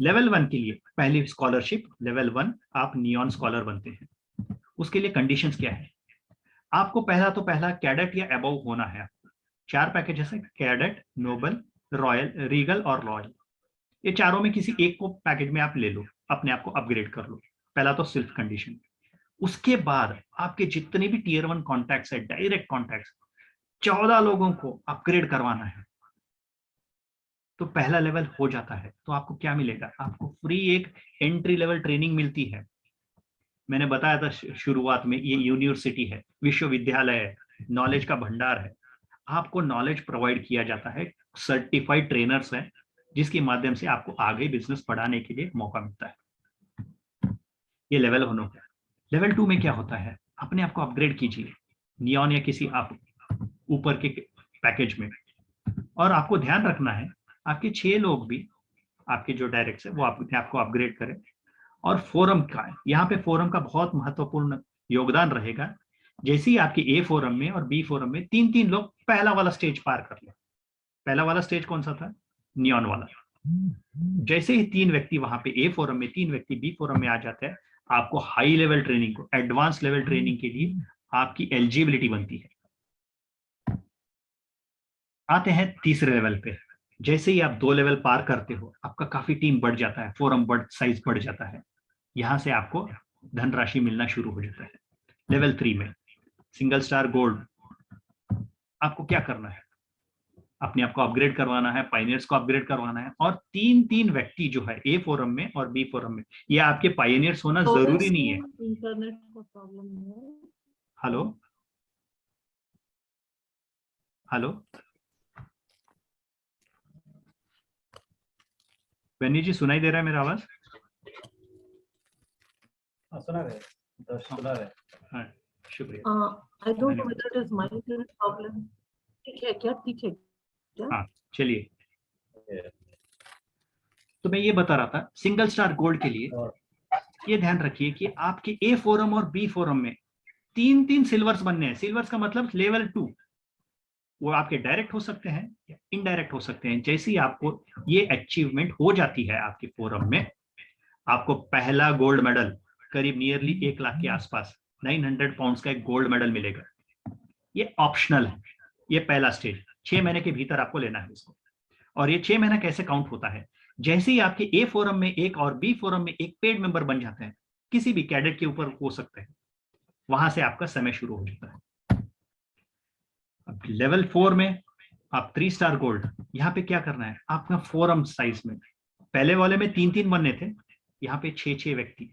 S1: लेवल 1 के लिए पहली स्कॉलरशिप, लेवल 1 आप नियॉन स्कॉलर बनते हैं। उसके लिए कंडीशंस क्या है? आपको पहला कैडेट या अबव होना है। 4 पैकेजेस है, कैडेट, नोबल, रॉयल, रीगल और लॉयल। ये चारों में किसी एक को पैकेज में आप ले लो, अपने आप को अपग्रेड कर लो। पहला तो सिर्फ कंडीशन। उसके बाद आपके जितने भी टीयर 1 कॉन्टैक्ट्स है, डायरेक्ट कॉन्टैक्ट्स, 14 लोगों को अपग्रेड करवाना है। तो पहला लेवल हो जाता है तो आपको क्या मिलेगा? आपको फ्री एक एंट्री लेवल ट्रेनिंग मिलती है। मैंने बताया था शुरुआत में, ये यूनिवर्सिटी है, विश्वविद्यालय है, नॉलेज का भंडार है। आपको नॉलेज प्रोवाइड किया जाता है, सर्टिफाइड ट्रेनर्स हैं, जिसके माध्यम से आपको आगे बिजनेस बढ़ाने के लिए मौका मिलता है। ये लेवल 1 हो गया। लेवल 2 में क्या होता है? अपने आप को अपग्रेड कीजिए नियॉन या किसी आप ऊपर के पैकेज में। और आपको ध्यान रखना है आपके 6 लोग भी, आपके जो डायरेक्ट्स है वो अपने आप को अपग्रेड करें। और फोरम का है, यहाँ पे फोरम का बहुत महत्वपूर्ण योगदान रहेगा। जैसे ही आपके ए फोरम में और बी फोरम में 3-3 लोग पहला वाला स्टेज पार कर ले। पहला वाला स्टेज कौन सा था? नियॉन वाला। जैसे ही 3 व्यक्ति वहां पे ए फोरम में, 3 व्यक्ति बी फोरम में आ जाते हैं, आपको हाई लेवल ट्रेनिंग को, एडवांस लेवल ट्रेनिंग के लिए आपकी एलिजिबिलिटी बनती है। आते हैं तीसरे लेवल पे। जैसे ही आप 2 लेवल पार करते हो, आपका काफी टीम बढ़ जाता है, फोरम साइज बढ़ जाता है। यहां से आपको धनराशि मिलना शुरू हो जाता है। लेवल 3 में सिंगल स्टार गोल्ड, आपको क्या करना है, अपने आप को अपग्रेड करवाना है, पायनियर्स को अपग्रेड करवाना है, और 3 व्यक्ति जो है ए फोरम में और बी फोरम में, ये आपके पायनियर्स होना
S2: तो
S1: जरूरी नहीं है।
S2: इंटरनेट का प्रॉब्लम है।
S1: हेलो हेलो बन्नी जी, सुनाई दे रहा है मेरा आवाज?
S3: सुना रहे, सुना रहे।
S1: हाँ, शुक्रिया।
S2: I don't know whether it is my internet problem. ठीक है क्या? ठीक है क्या?
S1: हाँ चलिए, तो मैं ये बता रहा था सिंगल स्टार गोल्ड के लिए ये ध्यान रखिए कि आपके ए फोरम और बी फोरम में 3 सिल्वर्स बनने हैं। सिल्वर्स का मतलब लेवल 2, वो आपके डायरेक्ट हो सकते हैं या इनडायरेक्ट हो सकते हैं। जैसे ही आपको ये अचीवमेंट हो जाती है आपके फोरम में, आपको पहला गोल्ड मेडल करीब नियरली 1 लाख के आसपास 900 पाउंड्स का एक गोल्ड मेडल मिलेगा। ये ऑप्शनल है, ये पहला स्टेज 6 महीने के भीतर आपको लेना है इसको। और ये 6 महीना कैसे काउंट होता है, जैसे ही आपके ए फोरम में एक और बी फोरम में एक पेड मेंबर बन जाते हैं, किसी भी कैडेट के ऊपर हो सकते हैं, वहां से आपका समय शुरू हो जाता है। अब लेवल 4 में आप 3 स्टार गोल्ड, यहाँ पे क्या करना है, आपका फोरम साइज में पहले वाले में 3 बनने थे, यहाँ पे 6 व्यक्ति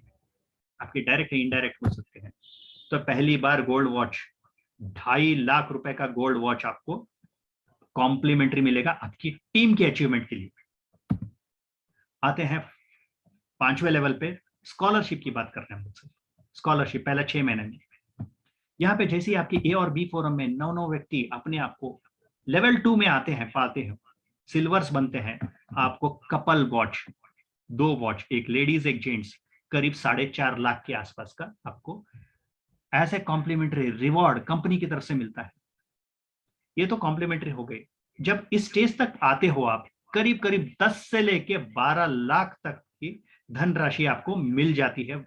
S1: आपके डायरेक्ट इनडायरेक्ट हो सकते हैं। तो पहली बार गोल्ड वॉच, 2.5 लाख रुपए का गोल्ड वॉच आपको कॉम्प्लीमेंट्री मिलेगा आपकी टीम के अचीवमेंट के लिए। आते हैं 5वें लेवल पे, स्कॉलरशिप की बात करते हैं हम लोग। स्कॉलरशिप पहला 6 महीने में, यहाँ पे जैसे ही आपके ए और बी फोरम में 9 व्यक्ति अपने आप को लेवल 2 में आते हैं, पाते हैं, सिल्वर्स बनते हैं, आपको कपल वॉच, 2 वॉच, एक लेडीज एक जेंट्स, करीब 4.5 लाख के आसपास का आपको ऐसे कॉम्प्लीमेंट्री रिवॉर्ड कंपनी की तरफ से मिलता है। ये तो कॉम्प्लीमेंट्री हो गई। जब इस स्टेज तक आते हो आप, करीब करीब 10 से लेके 12 लाख तक की धनराशि आपको मिल जाती है।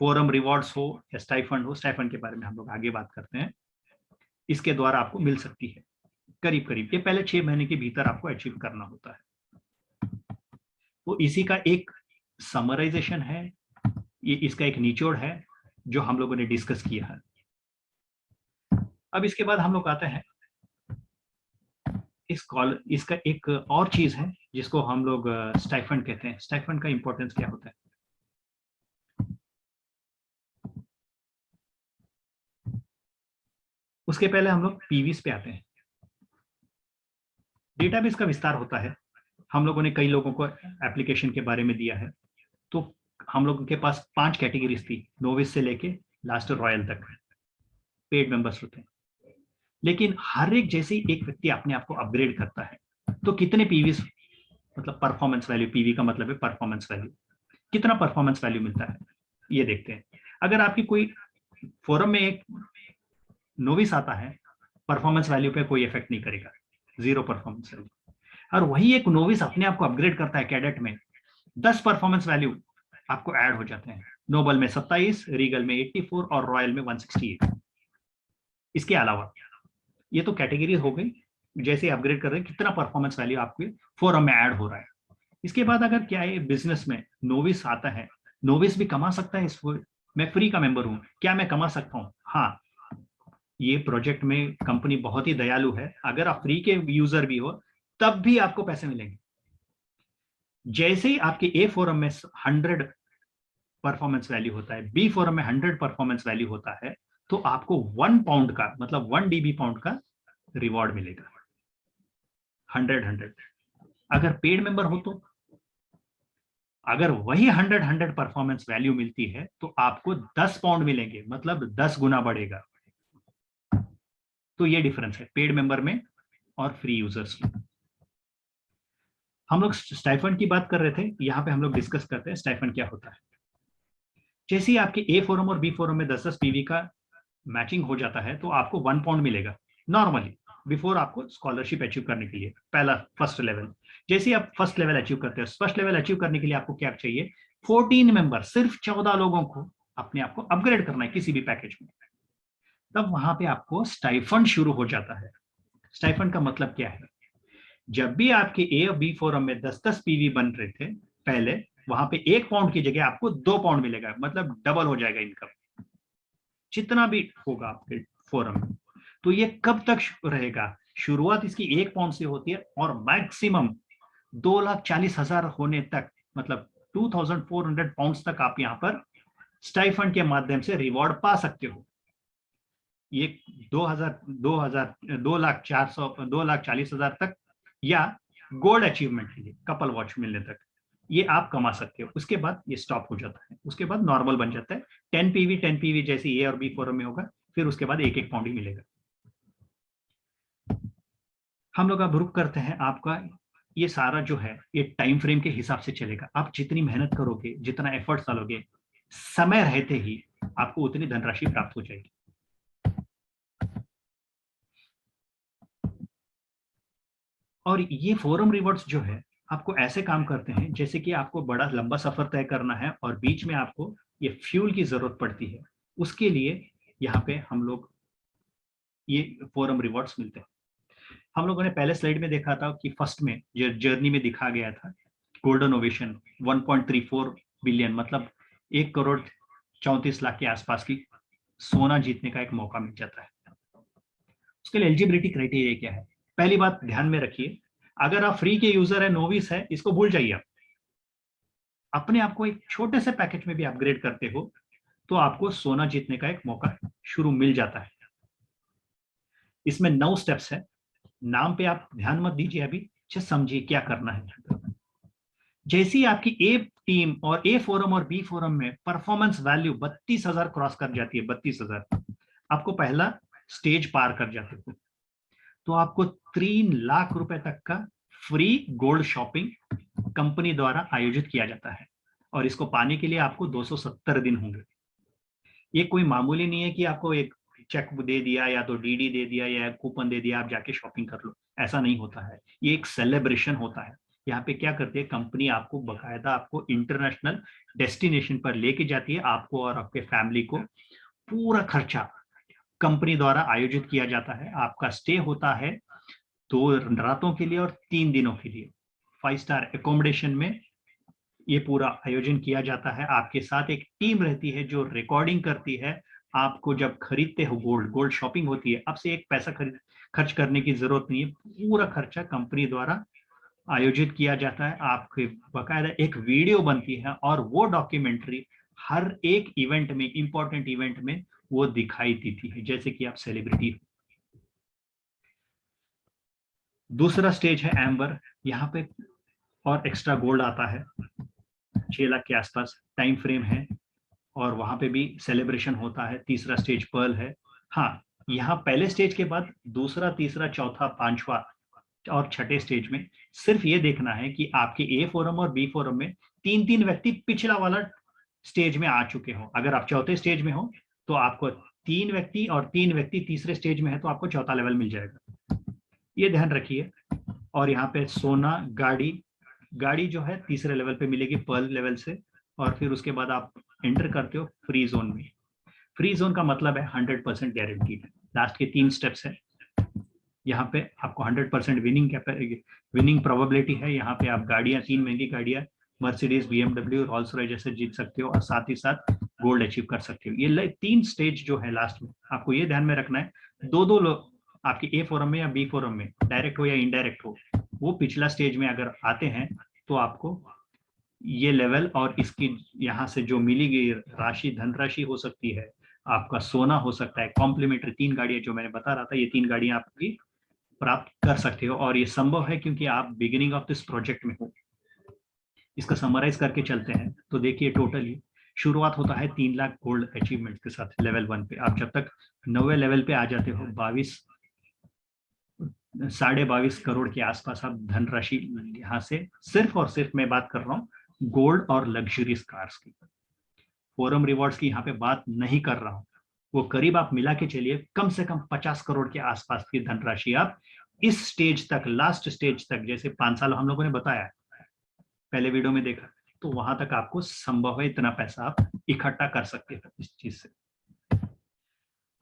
S1: फोरम रिवॉर्ड्स हो या स्टाइफंड हो, स्टाइफंड के बारे में हम लोग आगे बात करते हैं, इसके द्वारा आपको मिल सकती है करीब करीब। ये पहले 6 महीने के भीतर आपको अचीव करना होता है। तो इसी का एक समराइजेशन है, ये इसका एक निचोड़ है जो हम लोगों ने डिस्कस किया है। अब इसके बाद हम लोग आते हैं इसका एक और चीज है जिसको हम लोग स्टाइफंड कहते हैं। स्टाइफंड का इंपॉर्टेंस क्या होता है? उसके पहले हम लोग पीवीस पे आते हैं। डेटाबेस का विस्तार होता है, हम लोगों ने कई लोगों को एप्लीकेशन के बारे में दिया है। तो हम लोगों के पास 5 कैटेगरीज थी, नोविस से लेके लास्ट रॉयल तक पेड मेंबर्स होते हैं। लेकिन हर एक जैसे ही एक व्यक्ति अपने आप को अपग्रेड करता है, तो कितने पीवीस, मतलब परफॉर्मेंस वैल्यू, पीवी का मतलब है परफॉर्मेंस वैल्यू, कितना परफॉर्मेंस वैल्यू मिलता है ये देखते हैं। अगर आपकी कोई फोरम में एक नोविस आता है, परफॉर्मेंस वैल्यू पे कोई इफेक्ट नहीं करेगा, 0 परफॉर्मेंस वैल्यू। और वही एक नोविस अपने आप को अपग्रेड करता है कैडेट में, 10 परफॉर्मेंस वैल्यू आपको ऐड हो जाते हैं। नोबल में 27, रीगल में 84 और रॉयल में 168। इसके अलावा ये तो कैटेगरी हो गई, जैसे अपग्रेड कर रहे हैं कितना परफॉर्मेंस वैल्यू आपके फोरम में ऐड हो रहा है। इसके बाद अगर क्या है, बिजनेस में नोविस आता है, नोविस भी कमा सकता है। मैं फ्री का मेंबर हूं, क्या मैं कमा सकता हूं? हाँ, ये प्रोजेक्ट में कंपनी बहुत ही दयालु है, अगर आप फ्री के यूजर भी हो तब भी आपको पैसे मिलेंगे। जैसे ही आपके ए फोरम में 100 परफॉर्मेंस वैल्यू होता है, बी फोरम में 100 परफॉर्मेंस वैल्यू होता है, तो आपको 1 पाउंड का, मतलब 1 डीबी पाउंड का रिवॉर्ड मिलेगा। 100 अगर पेड मेंबर हो तो अगर वही 100 परफॉर्मेंस वैल्यू मिलती है तो आपको 10 पाउंड मिलेंगे, मतलब 10 गुना बढ़ेगा। तो ये डिफरेंस है पेड मेंबर में और फ्री यूजर्स में। हम लोग स्टाइफंड की बात कर रहे थे, यहाँ पे हम लोग डिस्कस करते हैं स्टाइफंड क्या होता है। जैसे ही आपके ए फोरम और बी फोरम में 10-10 पीवी का मैचिंग हो जाता है, तो आपको 1 पाउंड मिलेगा नॉर्मली, बिफोर आपको स्कॉलरशिप अचीव करने के लिए, पहला फर्स्ट लेवल। जैसे ही आप फर्स्ट लेवल अचीव करते हैं, फर्स्ट लेवल अचीव करने के लिए आपको क्या चाहिए, 14 मेंबर, सिर्फ 14 लोगों को अपने आप को अपग्रेड करना है किसी भी पैकेज में। तब वहां पे आपको स्टाइफंड शुरू हो जाता है। स्टाइफंड का मतलब क्या है, जब भी आपके ए और बी फोरम में 10-10 पीवी बन रहे थे पहले, वहां पे 1 पाउंड की जगह आपको 2 पाउंड मिलेगा, मतलब डबल हो जाएगा इनकम जितना भी होगा आपके फोरम में। तो ये कब तक रहेगा? शुरुआत इसकी 1 पाउंड से होती है और मैक्सिमम 2,40,000 होने तक, मतलब 2,400 पाउंड तक आप यहाँ पर स्टाइफंड के माध्यम से रिवॉर्ड पा सकते हो। ये 2,40,000 तक, या गोल्ड अचीवमेंट के लिए कपल वॉच मिलने तक ये आप कमा सकते हो। उसके बाद ये स्टॉप हो जाता है, उसके बाद नॉर्मल बन जाता है 10 पीवी जैसे ए और बी फोरम में होगा, फिर उसके बाद 1 पाउंड ही मिलेगा। हम लोग अब रुक करते हैं। आपका ये सारा जो है ये टाइम फ्रेम के हिसाब से चलेगा। आप जितनी मेहनत करोगे, जितना एफर्ट डालोगे, समय रहते ही आपको उतनी धनराशि प्राप्त हो जाएगी। और ये फोरम रिवॉर्ड्स जो है आपको ऐसे काम करते हैं जैसे कि आपको बड़ा लंबा सफर तय करना है और बीच में आपको ये फ्यूल की जरूरत पड़ती है, उसके लिए यहाँ पे हम लोग ये फोरम रिवॉर्ड्स मिलते हैं। हम लोगों ने पहले स्लाइड में देखा था कि फर्स्ट में जर्नी में दिखा गया था गोल्डन ओवेशन 1.34 बिलियन, मतलब 1,34,00,000 के आसपास की सोना जीतने का एक मौका मिल जाता है। उसके लिए एलिजिबिलिटी क्राइटेरिया क्या है? पहली बात ध्यान में रखिए, अगर आप फ्री के यूजर है, नोविस है, इसको भूल जाइए। आप अपने आप को एक छोटे से पैकेज में भी अपग्रेड करते हो तो आपको सोना जीतने का एक मौका शुरू मिल जाता है। इसमें 9 स्टेप्स है। नाम पे आप ध्यान मत दीजिए, अभी समझिए क्या करना है। जैसी आपकी ए टीम और ए फोरम और बी फोरम में परफॉर्मेंस वैल्यू 32,000 क्रॉस कर जाती है, 32,000, आपको पहला स्टेज पार कर जाते हो तो आपको 3 लाख रुपए तक का फ्री गोल्ड शॉपिंग कंपनी द्वारा आयोजित किया जाता है, और इसको पाने के लिए आपको 270 दिन होंगे। ये कोई मामूली नहीं है कि आपको एक चेक दे दिया या तो डीडी दे दिया या कूपन दे दिया आप जाके शॉपिंग कर लो, ऐसा नहीं होता है। ये एक सेलिब्रेशन होता है। यहाँ पे क्या करती है कंपनी, आपको बकायदा आपको इंटरनेशनल डेस्टिनेशन पर लेके जाती है, आपको और आपके फैमिली को। पूरा खर्चा कंपनी द्वारा आयोजित किया जाता है। आपका स्टे होता है 2 रातों के लिए और 3 दिनों के लिए 5 स्टार एकोमोडेशन में ये पूरा आयोजन किया जाता है। आपके साथ एक टीम रहती है जो रिकॉर्डिंग करती है। आपको जब खरीदते हो गोल्ड शॉपिंग होती है, अब से एक पैसा खर्च करने की जरूरत नहीं है, पूरा खर्चा कंपनी द्वारा आयोजित किया जाता है। आपके बकायदा एक वीडियो बनती है और वो डॉक्यूमेंट्री हर एक इवेंट में, इंपॉर्टेंट इवेंट में वो दिखाई देती है जैसे कि आप सेलिब्रिटी हो। दूसरा स्टेज है एम्बर, यहाँ पे और एक्स्ट्रा गोल्ड आता है 6 लाख के आसपास टाइम फ्रेम है, और वहां पे भी सेलिब्रेशन होता है। तीसरा स्टेज पर्ल है। हाँ, यहाँ पहले स्टेज के बाद दूसरा, तीसरा, चौथा, पांचवा और छठे स्टेज में सिर्फ ये देखना है कि आपके ए फोरम और बी फोरम में 3-3 व्यक्ति पिछला वाला स्टेज में आ चुके हो। अगर आप चौथे स्टेज में हो तो आपको 3 व्यक्ति, और 3 व्यक्ति तीसरे स्टेज में है तो आपको चौथा लेवल मिल जाएगा, ये ध्यान रखिए। और यहाँ पे सोना गाड़ी जो है तीसरे लेवल पे मिलेगी पर्ल लेवल से, और फिर उसके बाद आप एंटर करते हो फ्री जोन में। फ्री जोन का मतलब है 100% गारंटीड। लास्ट के 3 स्टेप्स है। यहाँ पे आपको 100% विनिंग प्रोबेबिलिटी है। यहाँ पे आप गाड़ियां, 3 महंगी गाड़ियां मर्सिडीज, बीएमडब्ल्यू, रॉल्स रॉयस जैसे जीत सकते हो, और साथ ही साथ गोल्ड अचीव कर सकते हो। ये 3 स्टेज जो है लास्ट में, आपको ये ध्यान में रखना है। 2 लोग आपके ए फोरम में या बी फोरम में, डायरेक्ट हो या इनडायरेक्ट हो, वो पिछला स्टेज में अगर आते हैं तो आपको ये लेवल और इसकी यहाँ से जो मिली गई राशि, धनराशि हो सकती है, आपका सोना हो सकता है, कॉम्प्लीमेंट्री 3 गाड़ियां जो मैंने बता रहा था, ये 3 गाड़ियां आपकी प्राप्त कर सकते हो। और ये संभव है क्योंकि आप बिगिनिंग ऑफ दिस प्रोजेक्ट में हो। इसका समराइज करके चलते हैं तो देखिए, टोटली शुरुआत होता है 3 लाख गोल्ड अचीवमेंट के साथ लेवल 1 पे। आप जब तक 9वें लेवल पे आ जाते हो, 22.5 करोड़ के आसपास आप धनराशि यहाँ से, सिर्फ और सिर्फ मैं बात कर रहा हूँ गोल्ड और लग्जरीज कार्स की, फोरम रिवॉर्ड्स की यहाँ पे बात नहीं कर रहा हूँ। वो करीब आप मिला के चलिए कम से कम 50 करोड़ के आसपास की धनराशि आप इस स्टेज तक, लास्ट स्टेज तक, जैसे 5 साल हम लोगों ने बताया पहले वीडियो में देखा, तो वहां तक आपको संभव है इतना पैसा आप इकट्ठा कर सकते हैं इस चीज से।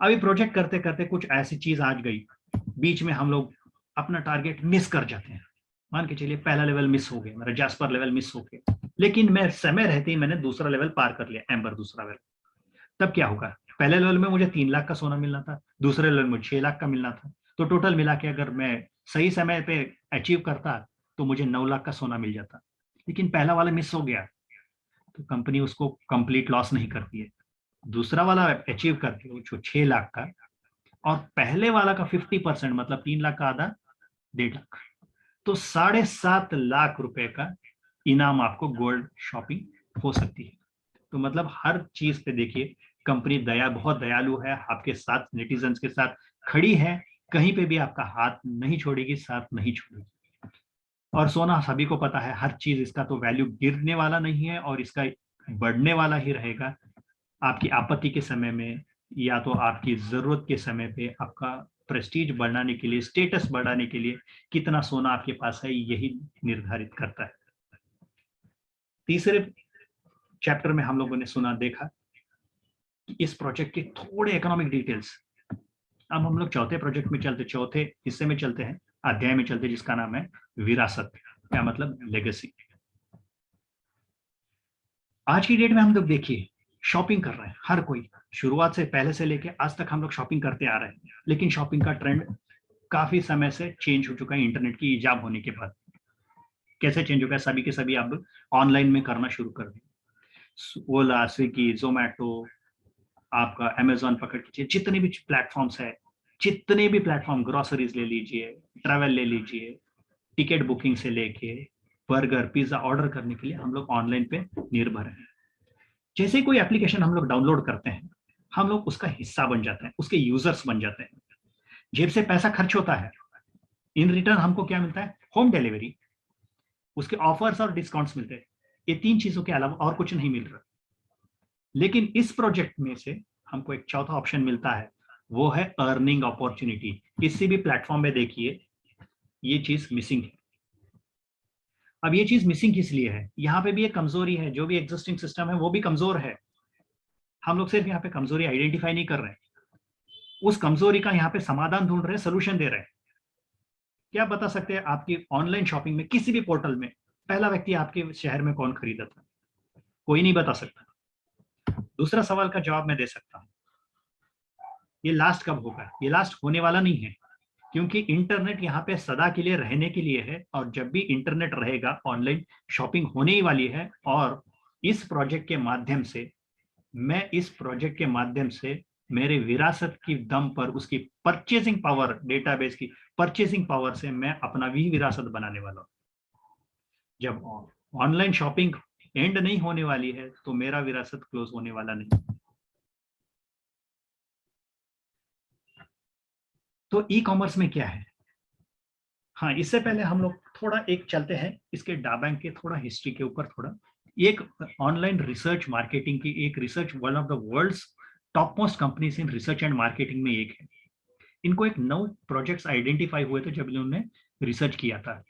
S1: अभी प्रोजेक्ट करते करते कुछ ऐसी चीज आज गई, बीच में हम लोग अपना टारगेट मिस कर जाते हैं। मान के चलिए पहला लेवल मिस हो गया, मेरा जैस्पर लेवल मिस हो गया, लेकिन मैं समय रहते ही मैंने दूसरा लेवल पार कर लिया, एम्बर दूसरा लेवल। तब क्या होगा, पहले लेवल में मुझे 3 लाख का सोना मिलना था, दूसरे लेवल में 6 लाख का मिलना था। तो टोटल मिला के अगर मैं सही समय पे अचीव करता तो मुझे 9 लाख का सोना मिल जाता। लेकिन पहला वाला मिस हो गया तो कंपनी उसको कंप्लीट लॉस नहीं करती है। दूसरा वाला अचीव करती है जो 6 लाख का, और पहले वाला का 50% मतलब 3 लाख का आधा, 1.5 लाख, तो 7.5 लाख रुपए का इनाम आपको गोल्ड शॉपिंग हो सकती है। तो मतलब हर चीज पे देखिए कंपनी बहुत दयालु है, आपके साथ नेटिजन्स के साथ खड़ी है, कहीं पे भी आपका हाथ नहीं छोड़ेगी, साथ नहीं छोड़ेगी। और सोना सभी को पता है, हर चीज इसका तो वैल्यू गिरने वाला नहीं है और इसका बढ़ने वाला ही रहेगा। आपकी आपत्ति के समय में या तो आपकी जरूरत के समय पे आपका प्रेस्टीज बढ़ाने के लिए, स्टेटस बढ़ाने के लिए कितना सोना आपके पास है, यही निर्धारित करता है। तीसरे चैप्टर में हम लोगों ने सुना देखा कि इस प्रोजेक्ट के थोड़े इकोनॉमिक डिटेल्स। अब हम लोग चौथे प्रोजेक्ट में चलते, चौथे हिस्से में चलते हैं, अध्याय में चलते, जिसका नाम है विरासत, क्या मतलब लेगेसी। आज की डेट में हम लोग देखिए शॉपिंग कर रहे हैं हर कोई, शुरुआत से पहले से लेके आज तक हम लोग शॉपिंग करते आ रहे हैं, लेकिन शॉपिंग का ट्रेंड काफी समय से चेंज हो चुका है इंटरनेट की इजाद होने के बाद। कैसे चेंज हो गया, सभी के सभी अब ऑनलाइन में करना शुरू कर दिए। ओला, स्विगी, जोमैटो, आपका अमेजोन पकड़ लीजिए, जितने भी प्लेटफॉर्म्स है, जितने भी प्लेटफॉर्म, ग्रोसरीज ले लीजिए, ट्रैवल ले लीजिए, टिकट बुकिंग से लेके बर्गर पिज्जा ऑर्डर करने के लिए हम लोग ऑनलाइन पे निर्भर हैं। जैसे कोई एप्लीकेशन हम लोग डाउनलोड करते हैं, हम लोग उसका हिस्सा बन जाते हैं, उसके यूजर्स बन जाते हैं, जेब से पैसा खर्च होता है, इन रिटर्न हमको क्या मिलता है, होम डिलीवरी, उसके ऑफर्स और डिस्काउंट्स मिलते हैं। ये 3 चीजों के अलावा और कुछ नहीं मिल रहा। लेकिन इस प्रोजेक्ट में से हमको एक चौथा ऑप्शन मिलता है, वो है अर्निंग अपॉर्चुनिटी। किसी भी प्लेटफॉर्म में देखिए ये चीज मिसिंग है। अब ये चीज मिसिंग किस लिए है, यहाँ पे भी एक कमजोरी है, जो भी एग्जिस्टिंग सिस्टम है वो भी कमजोर है। हम लोग सिर्फ यहाँ पे कमजोरी आइडेंटिफाई नहीं कर रहे हैं, उस कमजोरी का यहाँ पे समाधान ढूंढ रहे हैं, सोल्यूशन दे रहे हैं। क्या बता सकते हैं आपकी ऑनलाइन शॉपिंग में किसी भी पोर्टल में पहला व्यक्ति आपके शहर में कौन खरीदा था? कोई नहीं बता सकता। दूसरा सवाल का जवाब मैं दे सकता हूँ, ये लास्ट कब होगा? ये लास्ट होने वाला नहीं है, क्योंकि इंटरनेट यहाँ पे सदा के लिए रहने के लिए है, और जब भी इंटरनेट रहेगा ऑनलाइन शॉपिंग होने ही वाली है। और इस प्रोजेक्ट के माध्यम से, मैं इस प्रोजेक्ट के माध्यम से मेरे विरासत की दम पर, उसकी परचेसिंग पावर, डेटाबेस की परचेसिंग पावर से मैं अपना भी विरासत बनाने वाला हूं। जब ऑनलाइन शॉपिंग एंड नहीं होने वाली है तो मेरा विरासत क्लोज होने वाला नहीं। तो ई कॉमर्स में क्या है? हाँ, इससे पहले हम लोग थोड़ा एक चलते हैं इसके डाबैंक के थोड़ा हिस्ट्री के ऊपर। थोड़ा एक ऑनलाइन रिसर्च मार्केटिंग की एक research, one of the world's top most companies in research and marketing में एक है। इनको एक 9 प्रोजेक्ट्स आइडेंटिफाई हुए थे जब इन्होंने रिसर्च किया था।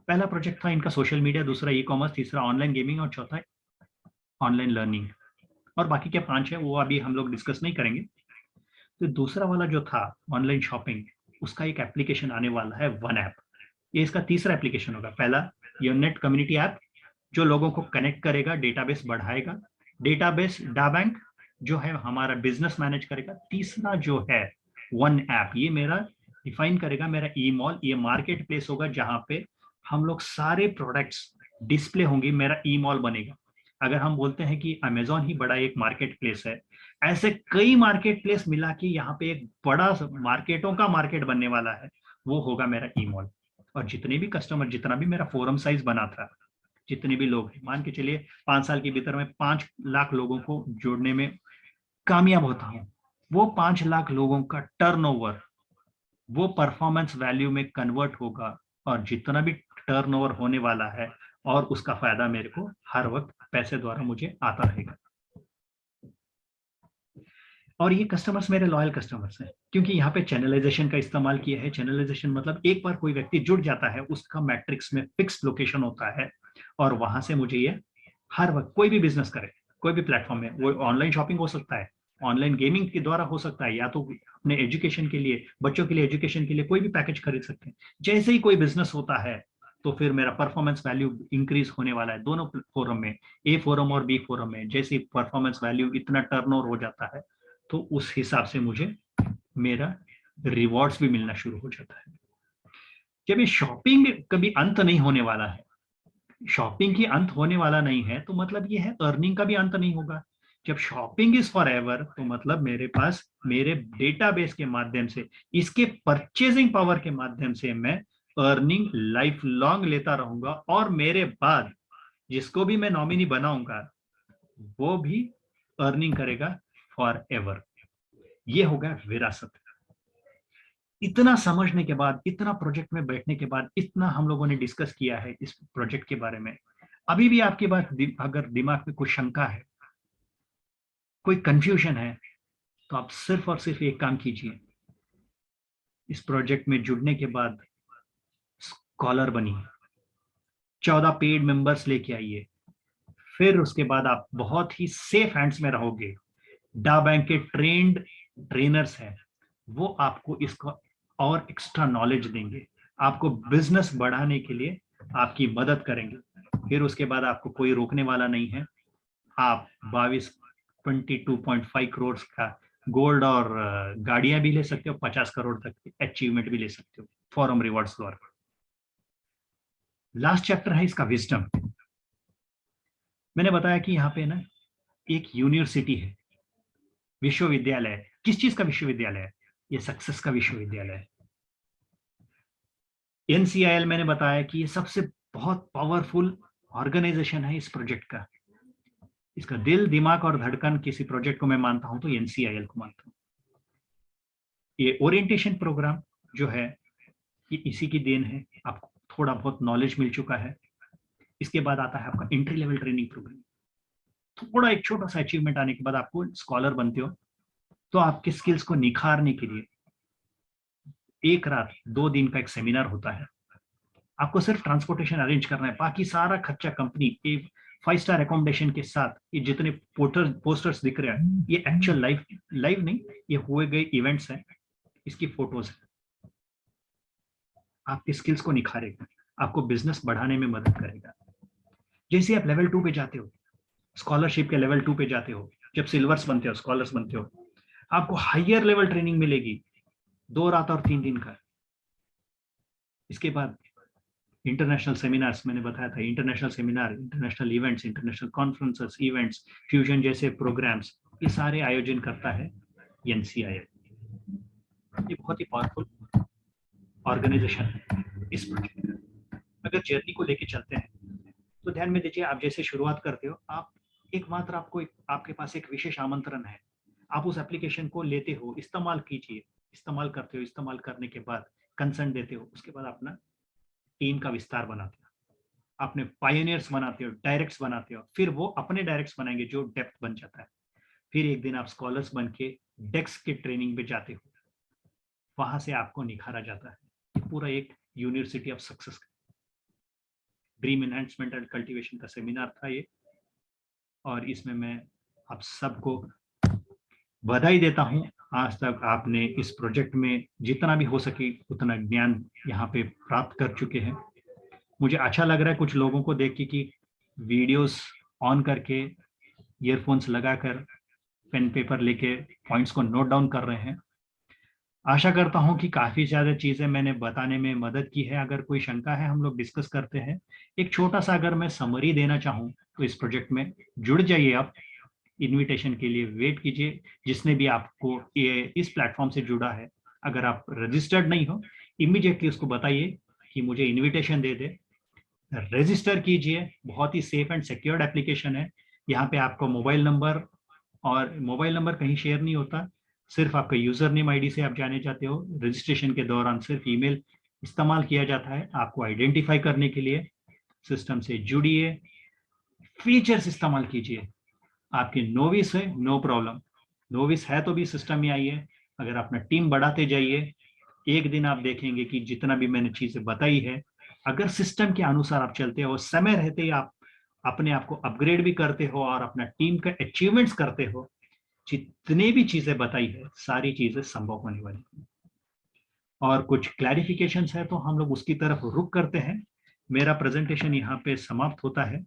S1: पहला प्रोजेक्ट था इनका सोशल मीडिया, दूसरा ई कॉमर्स, तीसरा ऑनलाइन गेमिंग और चौथा ऑनलाइन लर्निंग। और बाकी के 5 है वो अभी हम लोग डिस्कस नहीं करेंगे। तो दूसरा वाला जो था ऑनलाइन शॉपिंग, उसका एक एप्लीकेशन आने वाला है, वन ऐप। ये इसका तीसरा एप्लीकेशन होगा। पहला यूनेट कम्युनिटी ऐप जो लोगों को कनेक्ट करेगा, डेटाबेस बढ़ाएगा, डेटाबेस डाबैंक जो है हमारा बिजनेस मैनेज करेगा। तीसरा जो है वन ऐप, ये मेरा डिफाइन करेगा मेरा ई मॉल, ये मार्केट प्लेस होगा जहां पे हम लोग सारे प्रोडक्ट्स डिस्प्ले होंगे, मेरा ई मॉल बनेगा। अगर हम बोलते हैं कि अमेजोन ही बड़ा एक मार्केट प्लेस है, ऐसे कई मार्केट प्लेस मिला के यहाँ पे एक बड़ा मार्केटों का मार्केट बनने वाला है, वो होगा मेरा ई मॉल। और जितने भी कस्टमर, जितना भी मेरा फोरम साइज बना था, जितने भी लोग, मान के चलिए 5 साल के भीतर में 5 लाख लोगों को जोड़ने में कामयाब होता हूं, वो 5 लाख लोगों का टर्नओवर वो परफॉर्मेंस वैल्यू में कन्वर्ट होगा, और जितना भी टर्नओवर होने वाला है और उसका फायदा मेरे को हर वक्त पैसे द्वारा मुझे आता रहेगा। और ये कस्टमर्स मेरे लॉयल कस्टमर्स हैं, क्योंकि यहाँ पे चैनलाइजेशन का इस्तेमाल किया है। चैनलाइजेशन मतलब एक बार कोई व्यक्ति जुड़ जाता है, उसका मैट्रिक्स में फिक्स लोकेशन होता है, और वहां से मुझे ये हर वक्त, कोई भी बिजनेस करे, कोई भी प्लेटफॉर्म में, वो ऑनलाइन शॉपिंग हो सकता है, ऑनलाइन गेमिंग के द्वारा हो सकता है, या तो अपने एजुकेशन के लिए, बच्चों के लिए एजुकेशन के लिए कोई भी पैकेज खरीद सकते हैं। जैसे ही कोई बिजनेस होता है तो फिर मेरा परफॉर्मेंस वैल्यू इंक्रीज होने वाला है दोनों फोरम में, ए फोरम और बी फोरम में। जैसे परफॉर्मेंस वैल्यू इतना टर्नओवर हो जाता है तो उस हिसाब से मुझे मेरा रिवॉर्ड्स भी मिलना शुरू हो जाता है। जब ये शॉपिंग कभी अंत नहीं होने वाला है, शॉपिंग की अंत होने वाला नहीं है, तो मतलब ये है अर्निंग का भी अंत नहीं होगा। जब शॉपिंग इज फॉर एवर, तो मतलब मेरे पास मेरे डेटाबेस के माध्यम से, इसके परचेजिंग पावर के माध्यम से मैं अर्निंग लाइफ लॉन्ग लेता रहूंगा, और मेरे बाद जिसको भी मैं नॉमिनी बनाऊंगा वो भी अर्निंग करेगा फॉर एवर। ये होगा विरासत। इतना समझने के बाद, इतना प्रोजेक्ट में बैठने के बाद, इतना हम लोगों ने डिस्कस किया है इस प्रोजेक्ट के बारे में, अभी भी आपके पास अगर दिमाग में कोई शंका है, कोई कंफ्यूजन है, तो आप सिर्फ और सिर्फ एक काम कीजिए। इस प्रोजेक्ट में जुड़ने के बाद स्कॉलर बनिए, 14 पेड मेंबर्स लेके आइए। फिर उसके बाद आप बहुत ही सेफ हैंड्स में रहोगे। डा बैंक के ट्रेंड ट्रेनर्स हैं, वो आपको इसका और एक्स्ट्रा नॉलेज देंगे, आपको बिजनेस बढ़ाने के लिए आपकी मदद करेंगे। फिर उसके बाद आपको कोई रोकने वाला नहीं है। आप 22.5 करोड़ का गोल्ड और गाड़ियां भी ले सकते हो, 50 करोड़ तक की अचीवमेंट भी ले सकते हो फॉरम रिवॉर्ड्स द्वारा। लास्ट चैप्टर है इसका विजडम। मैंने बताया कि यहाँ पे ना एक यूनिवर्सिटी है, विश्वविद्यालय है। किस चीज का विश्वविद्यालय है? ये सक्सेस का विश्वविद्यालय है। एनसीआईएल मैंने बताया कि ये सबसे बहुत पावरफुल ऑर्गेनाइजेशन है इस प्रोजेक्ट का। इसका दिल, दिमाग और धड़कन किसी प्रोजेक्ट को मैं मानता हूं तो एनसीआईएल को मानता हूं। ये ओरिएंटेशन प्रोग्राम जो है ये इसी की देन है। आपको थोड़ा बहुत नॉलेज मिल चुका है। इसके बाद आता है आपका एंट्री लेवल ट्रेनिंग प्रोग्राम। थोड़ा एक छोटा सा अचीवमेंट आने के बाद आपको स्कॉलर बनते हो, तो आपके स्किल्स को निखारने के लिए एक रात 2 दिन का एक सेमिनार होता है। आपको सिर्फ ट्रांसपोर्टेशन अरेंज करना है, बाकी सारा खर्चा कंपनी, 5 स्टार अकोमोडेशन के साथ। ये जितने पोस्टर्स दिख रहे हैं ये एक्चुअल लाइव नहीं, ये हुए गए इवेंट्स हैं, इसकी फोटोज है। आपके स्किल्स को निखारेगा, आपको बिजनेस बढ़ाने में मदद करेगा। जैसे आप लेवल 2 पे जाते हो, स्कॉलरशिप के लेवल 2 पे जाते हो, जब सिल्वर्स बनते हो, स्कॉलर्स बनते हो, आपको हायर लेवल ट्रेनिंग मिलेगी 2 रात और 3 दिन का। इसके बाद इंटरनेशनल सेमिनार्स, मैंने बताया था, international seminar, international events, international conferences, events, fusion जैसे प्रोग्राम्स, ये सारे आयोजन करता है एनसीआईएल। ये बहुत ही पावरफुल ऑर्गेनाइजेशन है इस प्रोजेक्ट में। अगर जर्नी को लेके चलते हैं तो ध्यान में दीजिए, आप जैसे शुरुआत करते हो, आप एकमात्र आपके पास एक विशेष आमंत्रण है। आप उस एप्लीकेशन को लेते हो, इस्तेमाल कीजिए, इस्तेमाल करते हो, इस्तेमाल करने के बाद कंसर्न देते हो, उसके बाद अपना टीम का विस्तार बनाते हो, अपने पायनियर्स बनाते हो, डायरेक्ट्स बनाते हो, फिर वो अपने डायरेक्ट्स बनाएंगे जो डेप्थ बन जाता है। फिर एक दिन आप स्कॉलर्स बन के डेक्स के ट्रेनिंग पे जाते हो, वहां से आपको निखारा जाता है। पूरा एक university of success dream enhancement and cultivation का सेमिनार था ये, और इसमें मैं आप सबको बधाई देता हूं। आज तक आपने इस प्रोजेक्ट में जितना भी हो सके उतना ज्ञान यहाँ पे प्राप्त कर चुके हैं। मुझे अच्छा लग रहा है कुछ लोगों को देख के कि वीडियोस ऑन करके, ईयरफोन्स लगाकर, पेन पेपर लेके पॉइंट्स को नोट डाउन कर रहे हैं। आशा करता हूं कि काफी ज्यादा चीजें मैंने बताने में मदद की है। अगर कोई शंका है हम लोग डिस्कस करते हैं। एक छोटा सा अगर मैं समरी देना चाहूँ तो इस प्रोजेक्ट में जुड़ जाइए आप, इनविटेशन के लिए वेट कीजिए। जिसने भी आपको इस प्लेटफॉर्म से जुड़ा है, अगर आप रजिस्टर्ड नहीं हो, इमीडिएटली उसको बताइए कि मुझे इनविटेशन दे दे। रजिस्टर कीजिए, बहुत ही सेफ एंड सिक्योर्ड एप्लीकेशन है। यहाँ पे आपको मोबाइल नंबर, और मोबाइल नंबर कहीं शेयर नहीं होता, सिर्फ आपका यूजर नेम आईडी से आप जाने जाते हो। रजिस्ट्रेशन के दौरान सिर्फ ईमेल इस्तेमाल किया जाता है आपको आइडेंटिफाई करने के लिए। सिस्टम से जुड़िए, फीचर्स इस्तेमाल कीजिए। आपकी नोविस है, नो प्रॉब्लम, नोविस है तो भी सिस्टम में आइए। अगर अपना टीम बढ़ाते जाइए, एक दिन आप देखेंगे कि जितना भी मैंने चीजें बताई है, अगर सिस्टम के अनुसार आप चलते हो, समय रहते ही आप अपने आप को अपग्रेड भी करते हो और अपना टीम का अचीवमेंट्स करते हो, जितने भी चीजें बताई है सारी चीजें संभव होने वाली है। और कुछ क्लैरिफिकेशंस है तो हम लोग उसकी तरफ रुख करते हैं। मेरा प्रेजेंटेशन यहाँ पे समाप्त होता है।